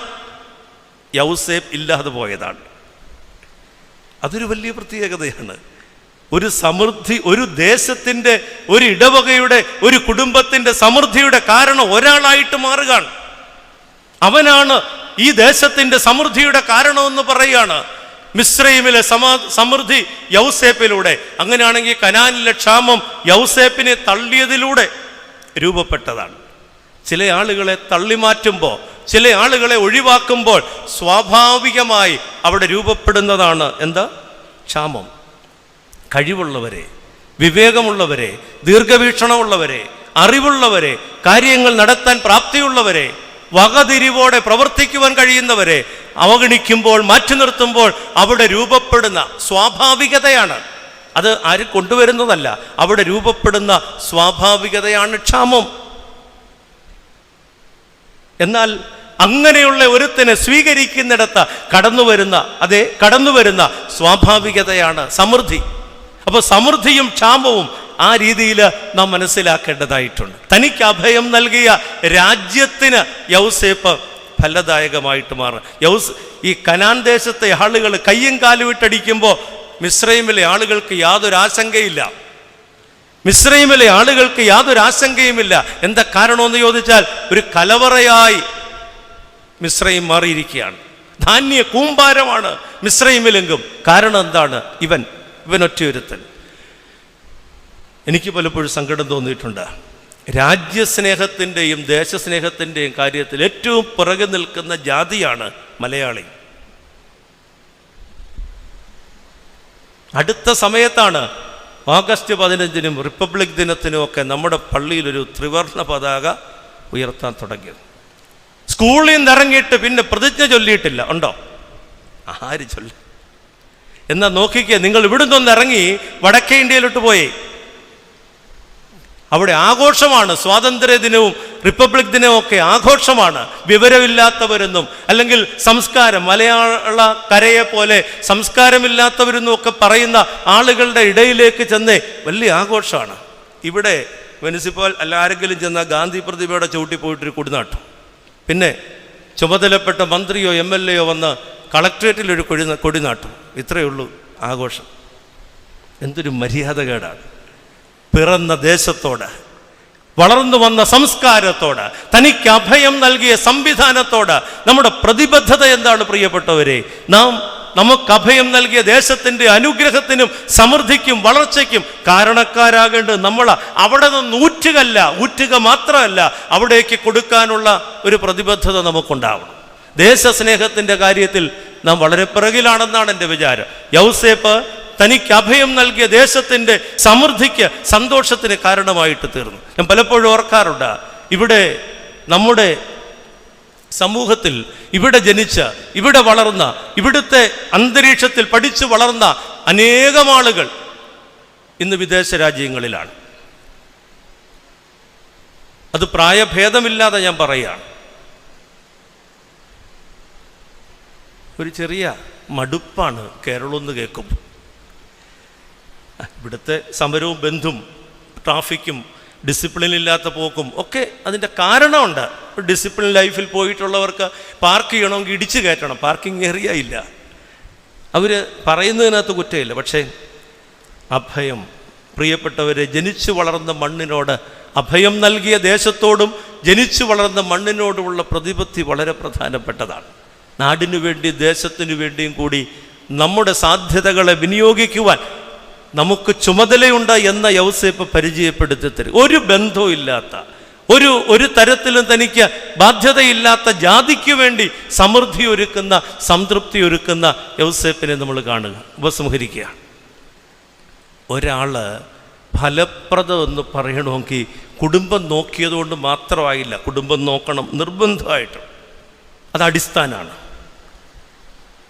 യൗസേപ്പ് ഇല്ലാതെ പോയതാണ്. അതൊരു വലിയ പ്രത്യേകതയാണ്. ഒരു സമൃദ്ധി, ഒരു ദേശത്തിൻ്റെ, ഒരു ഇടവകയുടെ, ഒരു കുടുംബത്തിൻ്റെ സമൃദ്ധിയുടെ കാരണം ഒരാളായിട്ട് മാറുകയാണ്. അവനാണ് ഈ ദേശത്തിൻ്റെ സമൃദ്ധിയുടെ കാരണമെന്ന് പറയുകയാണ്. മിസ്രയീമിലെ സമൃദ്ധി യൗസേപ്പിലൂടെ. അങ്ങനെയാണെങ്കിൽ കനാനിലെ ക്ഷാമം യൗസേപ്പിനെ തള്ളിയതിലൂടെ രൂപപ്പെട്ടതാണ്. ചില ആളുകളെ തള്ളിമാറ്റുമ്പോൾ, ചില ആളുകളെ ഒഴിവാക്കുമ്പോൾ സ്വാഭാവികമായി അവിടെ രൂപപ്പെടുന്നതാണ് എന്താ? ക്ഷാമം. കഴിവുള്ളവരെ, വിവേകമുള്ളവരെ, ദീർഘവീക്ഷണമുള്ളവരെ, അറിവുള്ളവരെ, കാര്യങ്ങൾ നടത്താൻ പ്രാപ്തിയുള്ളവരെ, വകതിരിവോടെ പ്രവർത്തിക്കുവാൻ കഴിയുന്നവരെ അവഗണിക്കുമ്പോൾ, മാറ്റി നിർത്തുമ്പോൾ അവിടെ രൂപപ്പെടുന്ന സ്വാഭാവികതയാണ്. അത് ആരും കൊണ്ടുവരുന്നതല്ല, അവിടെ രൂപപ്പെടുന്ന സ്വാഭാവികതയാണ് ക്ഷാമം. എന്നാൽ അങ്ങനെയുള്ള ഒരുത്തിനെ സ്വീകരിക്കുന്നിടത്ത് കടന്നുവരുന്ന സ്വാഭാവികതയാണ് സമൃദ്ധി. അപ്പോൾ സമൃദ്ധിയും ക്ഷാമവും ആ രീതിയിൽ നാം മനസ്സിലാക്കേണ്ടതായിട്ടുണ്ട്. തനിക്ക് അഭയം നൽകിയ രാജ്യത്തിന് യൗസേപ്പ് ഫലദായകമായിട്ട് മാറും. ഈ കനാൻ ദേശത്തെ ആളുകൾ കയ്യും കാലും ഇട്ടടിക്കുമ്പോൾ മിസ്രയീമിലെ ആളുകൾക്ക് യാതൊരു ആശങ്കയില്ല. മിസ്രയീമിലെ ആളുകൾക്ക് യാതൊരു ആശങ്കയുമില്ല. എന്താ കാരണമെന്ന് ചോദിച്ചാൽ, ഒരു കലവറയായി മിസ്രയീം മാറിയിരിക്കുകയാണ്. ധാന്യ കൂമ്പാരമാണ് മിസ്രയീമിലെങ്കും. കാരണം എന്താണ്? ഇവനൊറ്റയൊരുത്തൻ. എനിക്ക് പലപ്പോഴും സങ്കടം തോന്നിയിട്ടുണ്ട്. രാജ്യസ്നേഹത്തിൻ്റെയും ദേശസ്നേഹത്തിൻ്റെയും കാര്യത്തിൽ ഏറ്റവും പുറകെ നിൽക്കുന്ന ജാതിയാണ് മലയാളി. അടുത്ത സമയത്താണ് ഓഗസ്റ്റ് 15-നും റിപ്പബ്ലിക് ദിനത്തിനുമൊക്കെ നമ്മുടെ പള്ളിയിലൊരു ത്രിവർണ്ണ പതാക ഉയർത്താൻ തുടങ്ങിയത്. സ്കൂളിൽ നിന്ന് ഇറങ്ങിയിട്ട് പിന്നെ പ്രതിജ്ഞ ചൊല്ലിയിട്ടില്ല. ഉണ്ടോ? ആര് ചൊല്ലി? എന്നാൽ നോക്കിക്കേ, നിങ്ങൾ ഇവിടുന്ന് ഒന്ന് ഇറങ്ങി വടക്കേ ഇന്ത്യയിലോട്ട് പോയി, അവിടെ ആഘോഷമാണ്. സ്വാതന്ത്ര്യ ദിനവും റിപ്പബ്ലിക് ദിനവും ഒക്കെ ആഘോഷമാണ്. വിവരമില്ലാത്തവരെന്നും അല്ലെങ്കിൽ സംസ്കാരം, മലയാള കരയെ പോലെ സംസ്കാരമില്ലാത്തവരെന്നും ഒക്കെ പറയുന്ന ആളുകളുടെ ഇടയിലേക്ക് ചെന്ന് വലിയ ആഘോഷമാണ്. ഇവിടെ മുനിസിപ്പൽ അല്ല ആരെങ്കിലും ചെന്ന ഗാന്ധി പ്രതിമയുടെ ചവിട്ടി പോയിട്ടൊരു കൊടിനാട്ടും. പിന്നെ ചുമതലപ്പെട്ട മന്ത്രിയോ MLA യോ വന്ന് കളക്ട്രേറ്റിലൊരു കൊടിനാട്ടും. ഇത്രയേ ഉള്ളൂ ആഘോഷം. എന്തൊരു മര്യാദകേടാണ്! പിറന്ന ദേശത്തോട്, വളർന്നു വന്ന സംസ്കാരത്തോട്, തനിക്ക് അഭയം നൽകിയ സംവിധാനത്തോട് നമ്മുടെ പ്രതിബദ്ധത എന്താണ് പ്രിയപ്പെട്ടവരെ? നമുക്ക് അഭയം നൽകിയ ദേശത്തിൻ്റെ അനുഗ്രഹത്തിനും സമൃദ്ധിക്കും വളർച്ചയ്ക്കും കാരണക്കാരാകേണ്ടത് നമ്മൾ. അവിടെ നിന്ന് ഊറ്റുക മാത്രമല്ല, അവിടേക്ക് കൊടുക്കാനുള്ള ഒരു പ്രതിബദ്ധത നമുക്കുണ്ടാവണം. ദേശസ്നേഹത്തിൻ്റെ കാര്യത്തിൽ നാം വളരെ പിറകിലാണെന്നാണ് എൻ്റെ വിചാരം. യൗസേപ്പ് തനിക്ക് അഭയം നൽകിയ ദേശത്തിൻ്റെ സമൃദ്ധിക്ക്, സന്തോഷത്തിന് കാരണമായിട്ട് തീർന്നു. ഞാൻ പലപ്പോഴും ഓർക്കാറുണ്ട്, ഇവിടെ നമ്മുടെ സമൂഹത്തിൽ ഇവിടെ ജനിച്ച, ഇവിടെ വളർന്ന, ഇവിടുത്തെ അന്തരീക്ഷത്തിൽ പഠിച്ചു വളർന്ന അനേകം ആളുകൾ ഇന്ന് വിദേശ രാജ്യങ്ങളിലാണ്. അത് പ്രായഭേദമില്ലാതെ ഞാൻ പറയുകയാണ്. ഒരു ചെറിയ മടുപ്പാണ് കേരളം എന്ന് കേൾക്കുമ്പോൾ. ഇവിടുത്തെ സമരവും ബന്ധും ട്രാഫിക്കും ഡിസിപ്ലിനില്ലാത്ത പോക്കും ഒക്കെ അതിൻ്റെ കാരണമുണ്ട്. ഡിസിപ്ലിൻ ലൈഫിൽ പോയിട്ടുള്ളവർക്ക് പാർക്ക് ചെയ്യണമെങ്കിൽ ഇടിച്ചു കയറ്റണം, പാർക്കിംഗ് ഏരിയ ഇല്ല. അവർ പറയുന്നതിനകത്ത് കുറ്റമില്ല. പക്ഷേ അഭയം, പ്രിയപ്പെട്ടവരെ, ജനിച്ചു വളർന്ന മണ്ണിനോട്, അഭയം നൽകിയ ദേശത്തോടും ജനിച്ചു വളർന്ന മണ്ണിനോടുമുള്ള പ്രതിപത്തി വളരെ പ്രധാനപ്പെട്ടതാണ്. നാടിനു വേണ്ടി, ദേശത്തിനു വേണ്ടിയും കൂടി നമ്മുടെ സാധ്യതകളെ വിനിയോഗിക്കുവാൻ നമുക്ക് ചുമതലയുണ്ട് എന്ന യൗസേപ്പ് പരിചയപ്പെടുത്തി തരും. ഒരു ബന്ധവും ഇല്ലാത്ത, ഒരു തരത്തിലും തനിക്ക് ബാധ്യതയില്ലാത്ത ജാതിക്ക് വേണ്ടി സമൃദ്ധി ഒരുക്കുന്ന, സംതൃപ്തി ഒരുക്കുന്ന യൗസേപ്പിനെ നമ്മൾ കാണുക. ഉപസംഹരിക്കുകയാണ്. ഒരാൾ ഫലപ്രദമെന്ന് പറയണമെങ്കിൽ കുടുംബം നോക്കിയതുകൊണ്ട് മാത്രമായില്ല. കുടുംബം നോക്കണം നിർബന്ധമായിട്ടും, അത് അടിസ്ഥാനമാണ്.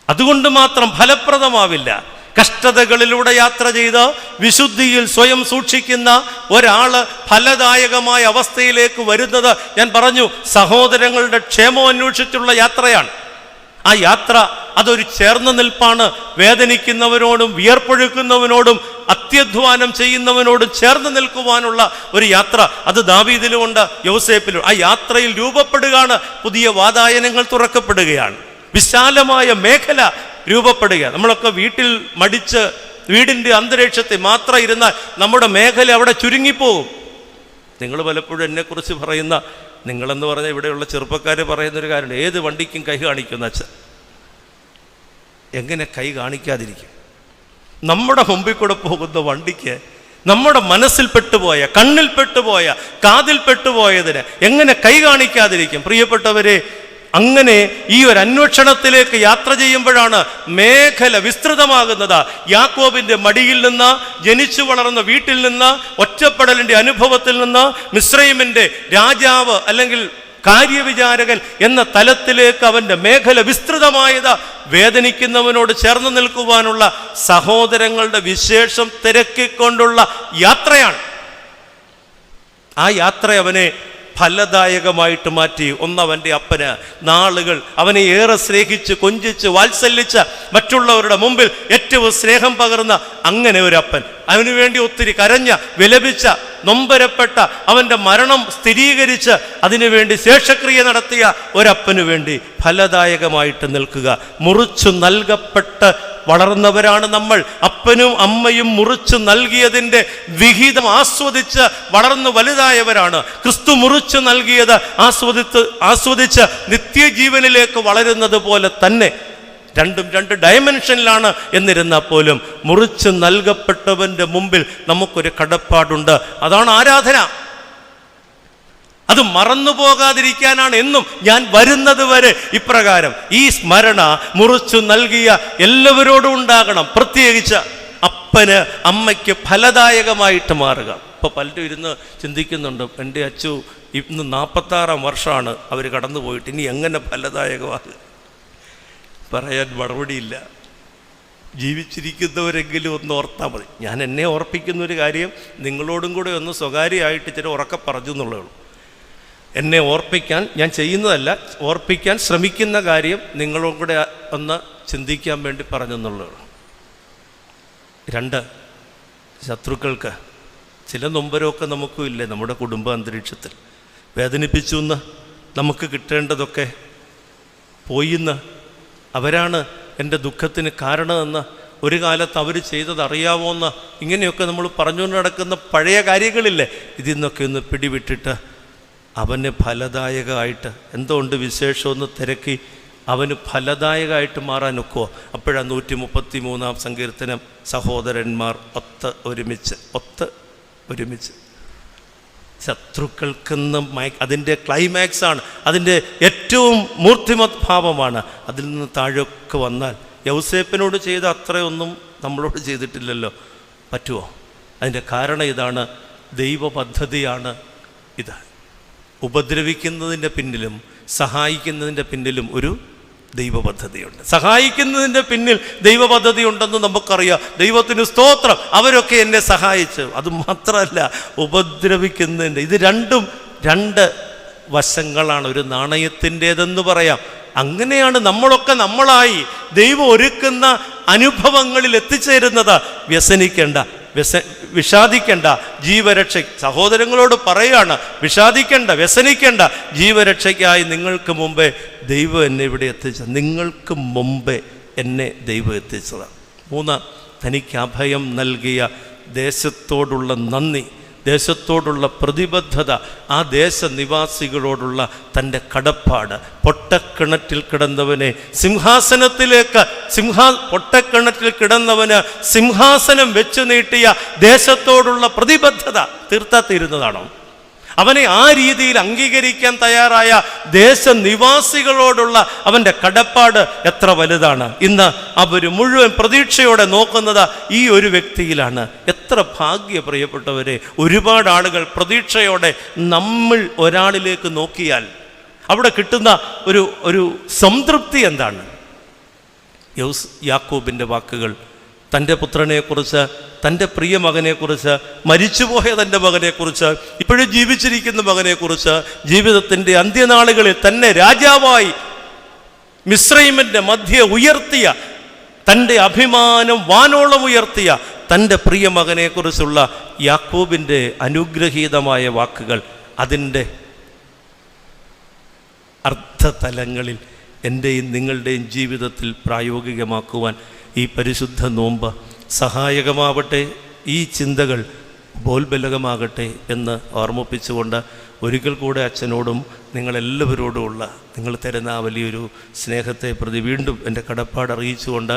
അതുകൊണ്ട് മാത്രം ഫലപ്രദമാവില്ല. കഷ്ടതകളിലൂടെ യാത്ര ചെയ്ത് വിശുദ്ധിയിൽ സ്വയം സൂക്ഷിക്കുന്ന ഒരാൾ ഫലദായകമായ അവസ്ഥയിലേക്ക് വരുന്നത്, ഞാൻ പറഞ്ഞു, സഹോദരങ്ങളുടെ ക്ഷേമം അന്വേഷിച്ചുള്ള യാത്രയാണ്. ആ യാത്ര അതൊരു ചേർന്ന് നിൽപ്പാണ്. വേദനിക്കുന്നവനോടും വിയർപ്പൊഴുക്കുന്നവനോടും അത്യധ്വാനം ചെയ്യുന്നവനോടും ചേർന്ന് നിൽക്കുവാനുള്ള ഒരു യാത്ര. അത് ദാവീദിലുമുണ്ട്, യൗസേപ്പിലും. ആ യാത്രയിൽ രൂപപ്പെടുകയാണ് പുതിയ വാതായനങ്ങൾ തുറക്കപ്പെടുകയാണ്, വിശാലമായ മേഖല രൂപപ്പെടുക. നമ്മളൊക്കെ വീട്ടിൽ മടിച്ച് വീടിൻ്റെ അന്തരീക്ഷത്തിൽ മാത്രം ഇരുന്നാൽ നമ്മുടെ മേഖല അവിടെ ചുരുങ്ങിപ്പോകും. നിങ്ങൾ പലപ്പോഴും എന്നെക്കുറിച്ച് പറയുന്ന, നിങ്ങളെന്ന് പറഞ്ഞാൽ ഇവിടെയുള്ള ചെറുപ്പക്കാർ പറയുന്നൊരു കാര്യമുണ്ട്, ഏത് വണ്ടിക്കും കൈ കാണിക്കുന്ന അച്ഛൻ. എങ്ങനെ കൈ കാണിക്കാതിരിക്കും? നമ്മുടെ മുമ്പിൽ കൂടെ പോകുന്ന വണ്ടിക്ക് നമ്മുടെ മനസ്സിൽ പെട്ടുപോയ, കണ്ണിൽ പെട്ടുപോയ, കാതിൽ പെട്ടുപോയതിന് എങ്ങനെ കൈ കാണിക്കാതിരിക്കും? പ്രിയപ്പെട്ടവരെ, അങ്ങനെ ഈ ഒരു അന്വേഷണത്തിലേക്ക് യാത്ര ചെയ്യുമ്പോഴാണ് മേഖല വിസ്തൃതമാകുന്നത്. യാക്കോബിൻ്റെ മടിയിൽ നിന്ന്, ജനിച്ചു വളർന്ന വീട്ടിൽ നിന്ന്, ഒറ്റപ്പെടലിൻ്റെ അനുഭവത്തിൽ നിന്ന്, മിസ്രൈമിൻ്റെ രാജാവ് അല്ലെങ്കിൽ കാര്യവിചാരകൻ എന്ന തലത്തിലേക്ക് അവൻ്റെ മേഖല വിസ്തൃതമായത് വേദനിക്കുന്നവനോട് ചേർന്ന് നിൽക്കുവാനുള്ള സഹോദരങ്ങളുടെ വിശേഷം തിരക്കിക്കൊണ്ടുള്ള യാത്രയാണ്. ആ യാത്ര അവനെ ഫലദായകമായിട്ട് മാറ്റി. ഒന്നവൻ്റെ അപ്പന് നാളുകൾ അവനെ ഏറെ സ്നേഹിച്ച്, കൊഞ്ചിച്ച്, വാത്സല്യിച്ച, മറ്റുള്ളവരുടെ മുമ്പിൽ ഏറ്റവും സ്നേഹം പകർന്ന അങ്ങനെ ഒരു അപ്പൻ, അവന് വേണ്ടി ഒത്തിരി കരഞ്ഞ, വിലപിച്ച, നൊമ്പരപ്പെട്ട, അവൻ്റെ മരണം സ്ഥിരീകരിച്ച് അതിനുവേണ്ടി ശേഷക്രിയ നടത്തിയ ഒരപ്പനു വേണ്ടി ഫലദായകമായിട്ട് നിൽക്കുക. മുറിച്ചു നൽകപ്പെട്ട് വളർന്നവരാണ് നമ്മൾ. അപ്പനും അമ്മയും മുറിച്ചു നൽകിയതിൻ്റെ വിഹിതം ആസ്വദിച്ച് വളർന്നു വലുതായവരാണ്. ക്രിസ്തു മുറിച്ചു നൽകിയത് ആസ്വദിച്ച് നിത്യജീവനിലേക്ക് വളരുന്നത് പോലെ തന്നെ രണ്ടും രണ്ട് ഡയമെൻഷനിലാണ് എന്നിരുന്നാൽ പോലും മുറിച്ചു നൽകപ്പെട്ടവൻ്റെ മുമ്പിൽ നമുക്കൊരു കടപ്പാടുണ്ട്. അതാണ് ആരാധന. അത് മറന്നു പോകാതിരിക്കാനാണ് എന്നും ഞാൻ വരുന്നത് വരെ ഇപ്രകാരം ഈ സ്മരണ മുറിച്ചു നൽകിയ എല്ലാവരോടും ഉണ്ടാകണം. പ്രത്യേകിച്ച് അപ്പന് അമ്മയ്ക്ക് ഫലദായകമായിട്ട് മാറുക. ഇപ്പോൾ പലരും ഇരുന്ന് ചിന്തിക്കുന്നുണ്ട്, എൻ്റെ അച്ചു ഇന്ന് 46-ാം വർഷമാണ് അവർ കടന്നു പോയിട്ട്, ഇനി എങ്ങനെ ഫലദായകമാകുക? പറയാൻ മറുപടിയില്ല. ജീവിച്ചിരിക്കുന്നവരെങ്കിലും ഒന്ന് ഓർത്താൽ മതി. ഞാൻ എന്നെ ഓർപ്പിക്കുന്നൊരു കാര്യം നിങ്ങളോടും കൂടെ ഒന്ന് സ്വകാര്യമായിട്ട് ചില ഉറക്കെ പറഞ്ഞു എന്നുള്ളേ ഉള്ളൂ. എന്നെ ഓർപ്പിക്കാൻ ഞാൻ ചെയ്യുന്നതല്ല, ഓർപ്പിക്കാൻ ശ്രമിക്കുന്ന കാര്യം നിങ്ങളോടും കൂടെ ഒന്ന് ചിന്തിക്കാൻ വേണ്ടി പറഞ്ഞെന്നുള്ളേ ഉള്ളൂ. 2, ശത്രുക്കൾക്ക് ചില നൊമ്പരമൊക്കെ നമുക്കും ഇല്ലേ നമ്മുടെ കുടുംബ അന്തരീക്ഷത്തിൽ. വേദനിപ്പിച്ചു എന്ന് നമുക്ക് കിട്ടേണ്ടതൊക്കെ പോയിന്ന്, അവരാണ് എൻ്റെ ദുഃഖത്തിന് കാരണമെന്ന്, ഒരു കാലത്ത് അവർ ചെയ്തത് അറിയാമോന്ന്, ഇങ്ങനെയൊക്കെ നമ്മൾ പറഞ്ഞുകൊണ്ട് നടക്കുന്ന പഴയ കാര്യങ്ങളില്ലേ, ഇതിൽ നിന്നൊക്കെ ഒന്ന് പിടിവിട്ടിട്ട് അവന് ഫലദായകമായിട്ട് എന്തുകൊണ്ട് വിശേഷമെന്ന് തിരക്കി അവന് ഫലദായകമായിട്ട് മാറാൻ ഒക്കുമോ? അപ്പോഴാണ് 133-ാം സങ്കീർത്തനം, സഹോദരന്മാർ ഒത്ത് ഒരുമിച്ച്. ശത്രുക്കൾക്കെന്ന് അതിൻ്റെ ക്ലൈമാക്സാണ്, അതിൻ്റെ ഏറ്റവും മൂർത്തിമത് ഭാവമാണ്. അതിൽ നിന്ന് താഴെയൊക്കെ വന്നാൽ യൗസേപ്പിനോട് ചെയ്ത അത്രയൊന്നും നമ്മളോട് ചെയ്തിട്ടില്ലല്ലോ, പറ്റുമോ? അതിൻ്റെ കാരണം ഇതാണ്, ദൈവ പദ്ധതിയാണ് ഇത്. ഉപദ്രവിക്കുന്നതിൻ്റെ പിന്നിലും സഹായിക്കുന്നതിൻ്റെ പിന്നിലും ഒരു ദൈവ പദ്ധതിയുണ്ട്. സഹായിക്കുന്നതിൻ്റെ പിന്നിൽ ദൈവ പദ്ധതി ഉണ്ടെന്ന് നമുക്കറിയാം. ദൈവത്തിന് സ്തോത്രം, അവരൊക്കെ എന്നെ സഹായിച്ചു. അത് മാത്രമല്ല, ഉപദ്രവിക്കുന്നതിൻ്റെ, ഇത് രണ്ടും 2 വശങ്ങളാണ് ഒരു നാണയത്തിൻ്റേതെന്ന് പറയാം. അങ്ങനെയാണ് നമ്മളൊക്കെ നമ്മളായി ദൈവം ഒരുക്കുന്ന അനുഭവങ്ങളിൽ എത്തിച്ചേരുന്നത്. വ്യസനിക്കേണ്ട, വിഷാദിക്കേണ്ട, ജീവരക്ഷ സഹോദരങ്ങളോട് പറയുകയാണ്, വിഷാദിക്കേണ്ട, വ്യസനിക്കേണ്ട, ജീവരക്ഷയ്ക്കായി നിങ്ങൾക്ക് മുമ്പേ ദൈവം എന്നെ ഇവിടെ എത്തിച്ചത്. നിങ്ങൾക്ക് മുമ്പേ എന്നെ ദൈവം എത്തിച്ചതാണ്. 3, തനിക്ക് അഭയം നൽകിയ ദേശത്തോടുള്ള നന്ദി, ദേശത്തോടുള്ള പ്രതിബദ്ധത, ആ ദേശനിവാസികളോടുള്ള തൻ്റെ കടപ്പാട്. പൊട്ടക്കിണറ്റിൽ കിടന്നവനെ സിംഹാസനത്തിലേക്ക്, പൊട്ടക്കിണറ്റിൽ കിടന്നവന് സിംഹാസനം വെച്ചു നീട്ടിയ ദേശത്തോടുള്ള പ്രതിബദ്ധത തീർന്നതാണോ? അവനെ ആ രീതിയിൽ അംഗീകരിക്കാൻ തയ്യാറായ ദേശനിവാസികളോടുള്ള അവൻ്റെ കടപ്പാട് എത്ര വലുതാണ്. ഇന്ന് അവർ മുഴുവൻ പ്രതീക്ഷയോടെ നോക്കുന്നത് ഈ ഒരു വ്യക്തിയിലാണ്. എത്ര ഭാഗ്യ പ്രിയപ്പെട്ടവരെ, ഒരുപാട് ആളുകൾ പ്രതീക്ഷയോടെ നമ്മൾ ഒരാളിലേക്ക് നോക്കിയാൽ അവിടെ കിട്ടുന്ന ഒരു സംതൃപ്തി എന്താണ്? യാക്കോബിൻ്റെ വാക്കുകൾ, തൻ്റെ പുത്രനെക്കുറിച്ച്, തൻ്റെ പ്രിയ മകനെക്കുറിച്ച്, മരിച്ചുപോയ തൻ്റെ മകനെക്കുറിച്ച്, ഇപ്പോഴും ജീവിച്ചിരിക്കുന്ന മകനെക്കുറിച്ച്, ജീവിതത്തിൻ്റെ അന്ത്യനാളുകളിൽ തന്നെ രാജാവായി മിസ്രൈമിൻ്റെ മധ്യേ ഉയർത്തിയ, തൻ്റെ അഭിമാനം വാനോളം ഉയർത്തിയ തൻ്റെ പ്രിയ മകനെക്കുറിച്ചുള്ള യാക്കോബിൻ്റെ അനുഗ്രഹീതമായ വാക്കുകൾ, അതിൻ്റെ അർത്ഥതലങ്ങളിൽ എൻ്റെയും നിങ്ങളുടെയും ജീവിതത്തിൽ പ്രായോഗികമാക്കുവാൻ ഈ പരിശുദ്ധ നോമ്പ് സഹായകമാവട്ടെ. ഈ ചിന്തകൾ ബോൽബലകമാകട്ടെ എന്ന് ഓർമ്മിപ്പിച്ചുകൊണ്ട് ഒരിക്കൽ കൂടെ അച്ഛനോടും നിങ്ങളെല്ലാവരോടുമുള്ള നിങ്ങൾ തരുന്ന വലിയൊരു സ്നേഹത്തെ പ്രതി വീണ്ടും എൻ്റെ കടപ്പാട് അറിയിച്ചുകൊണ്ട്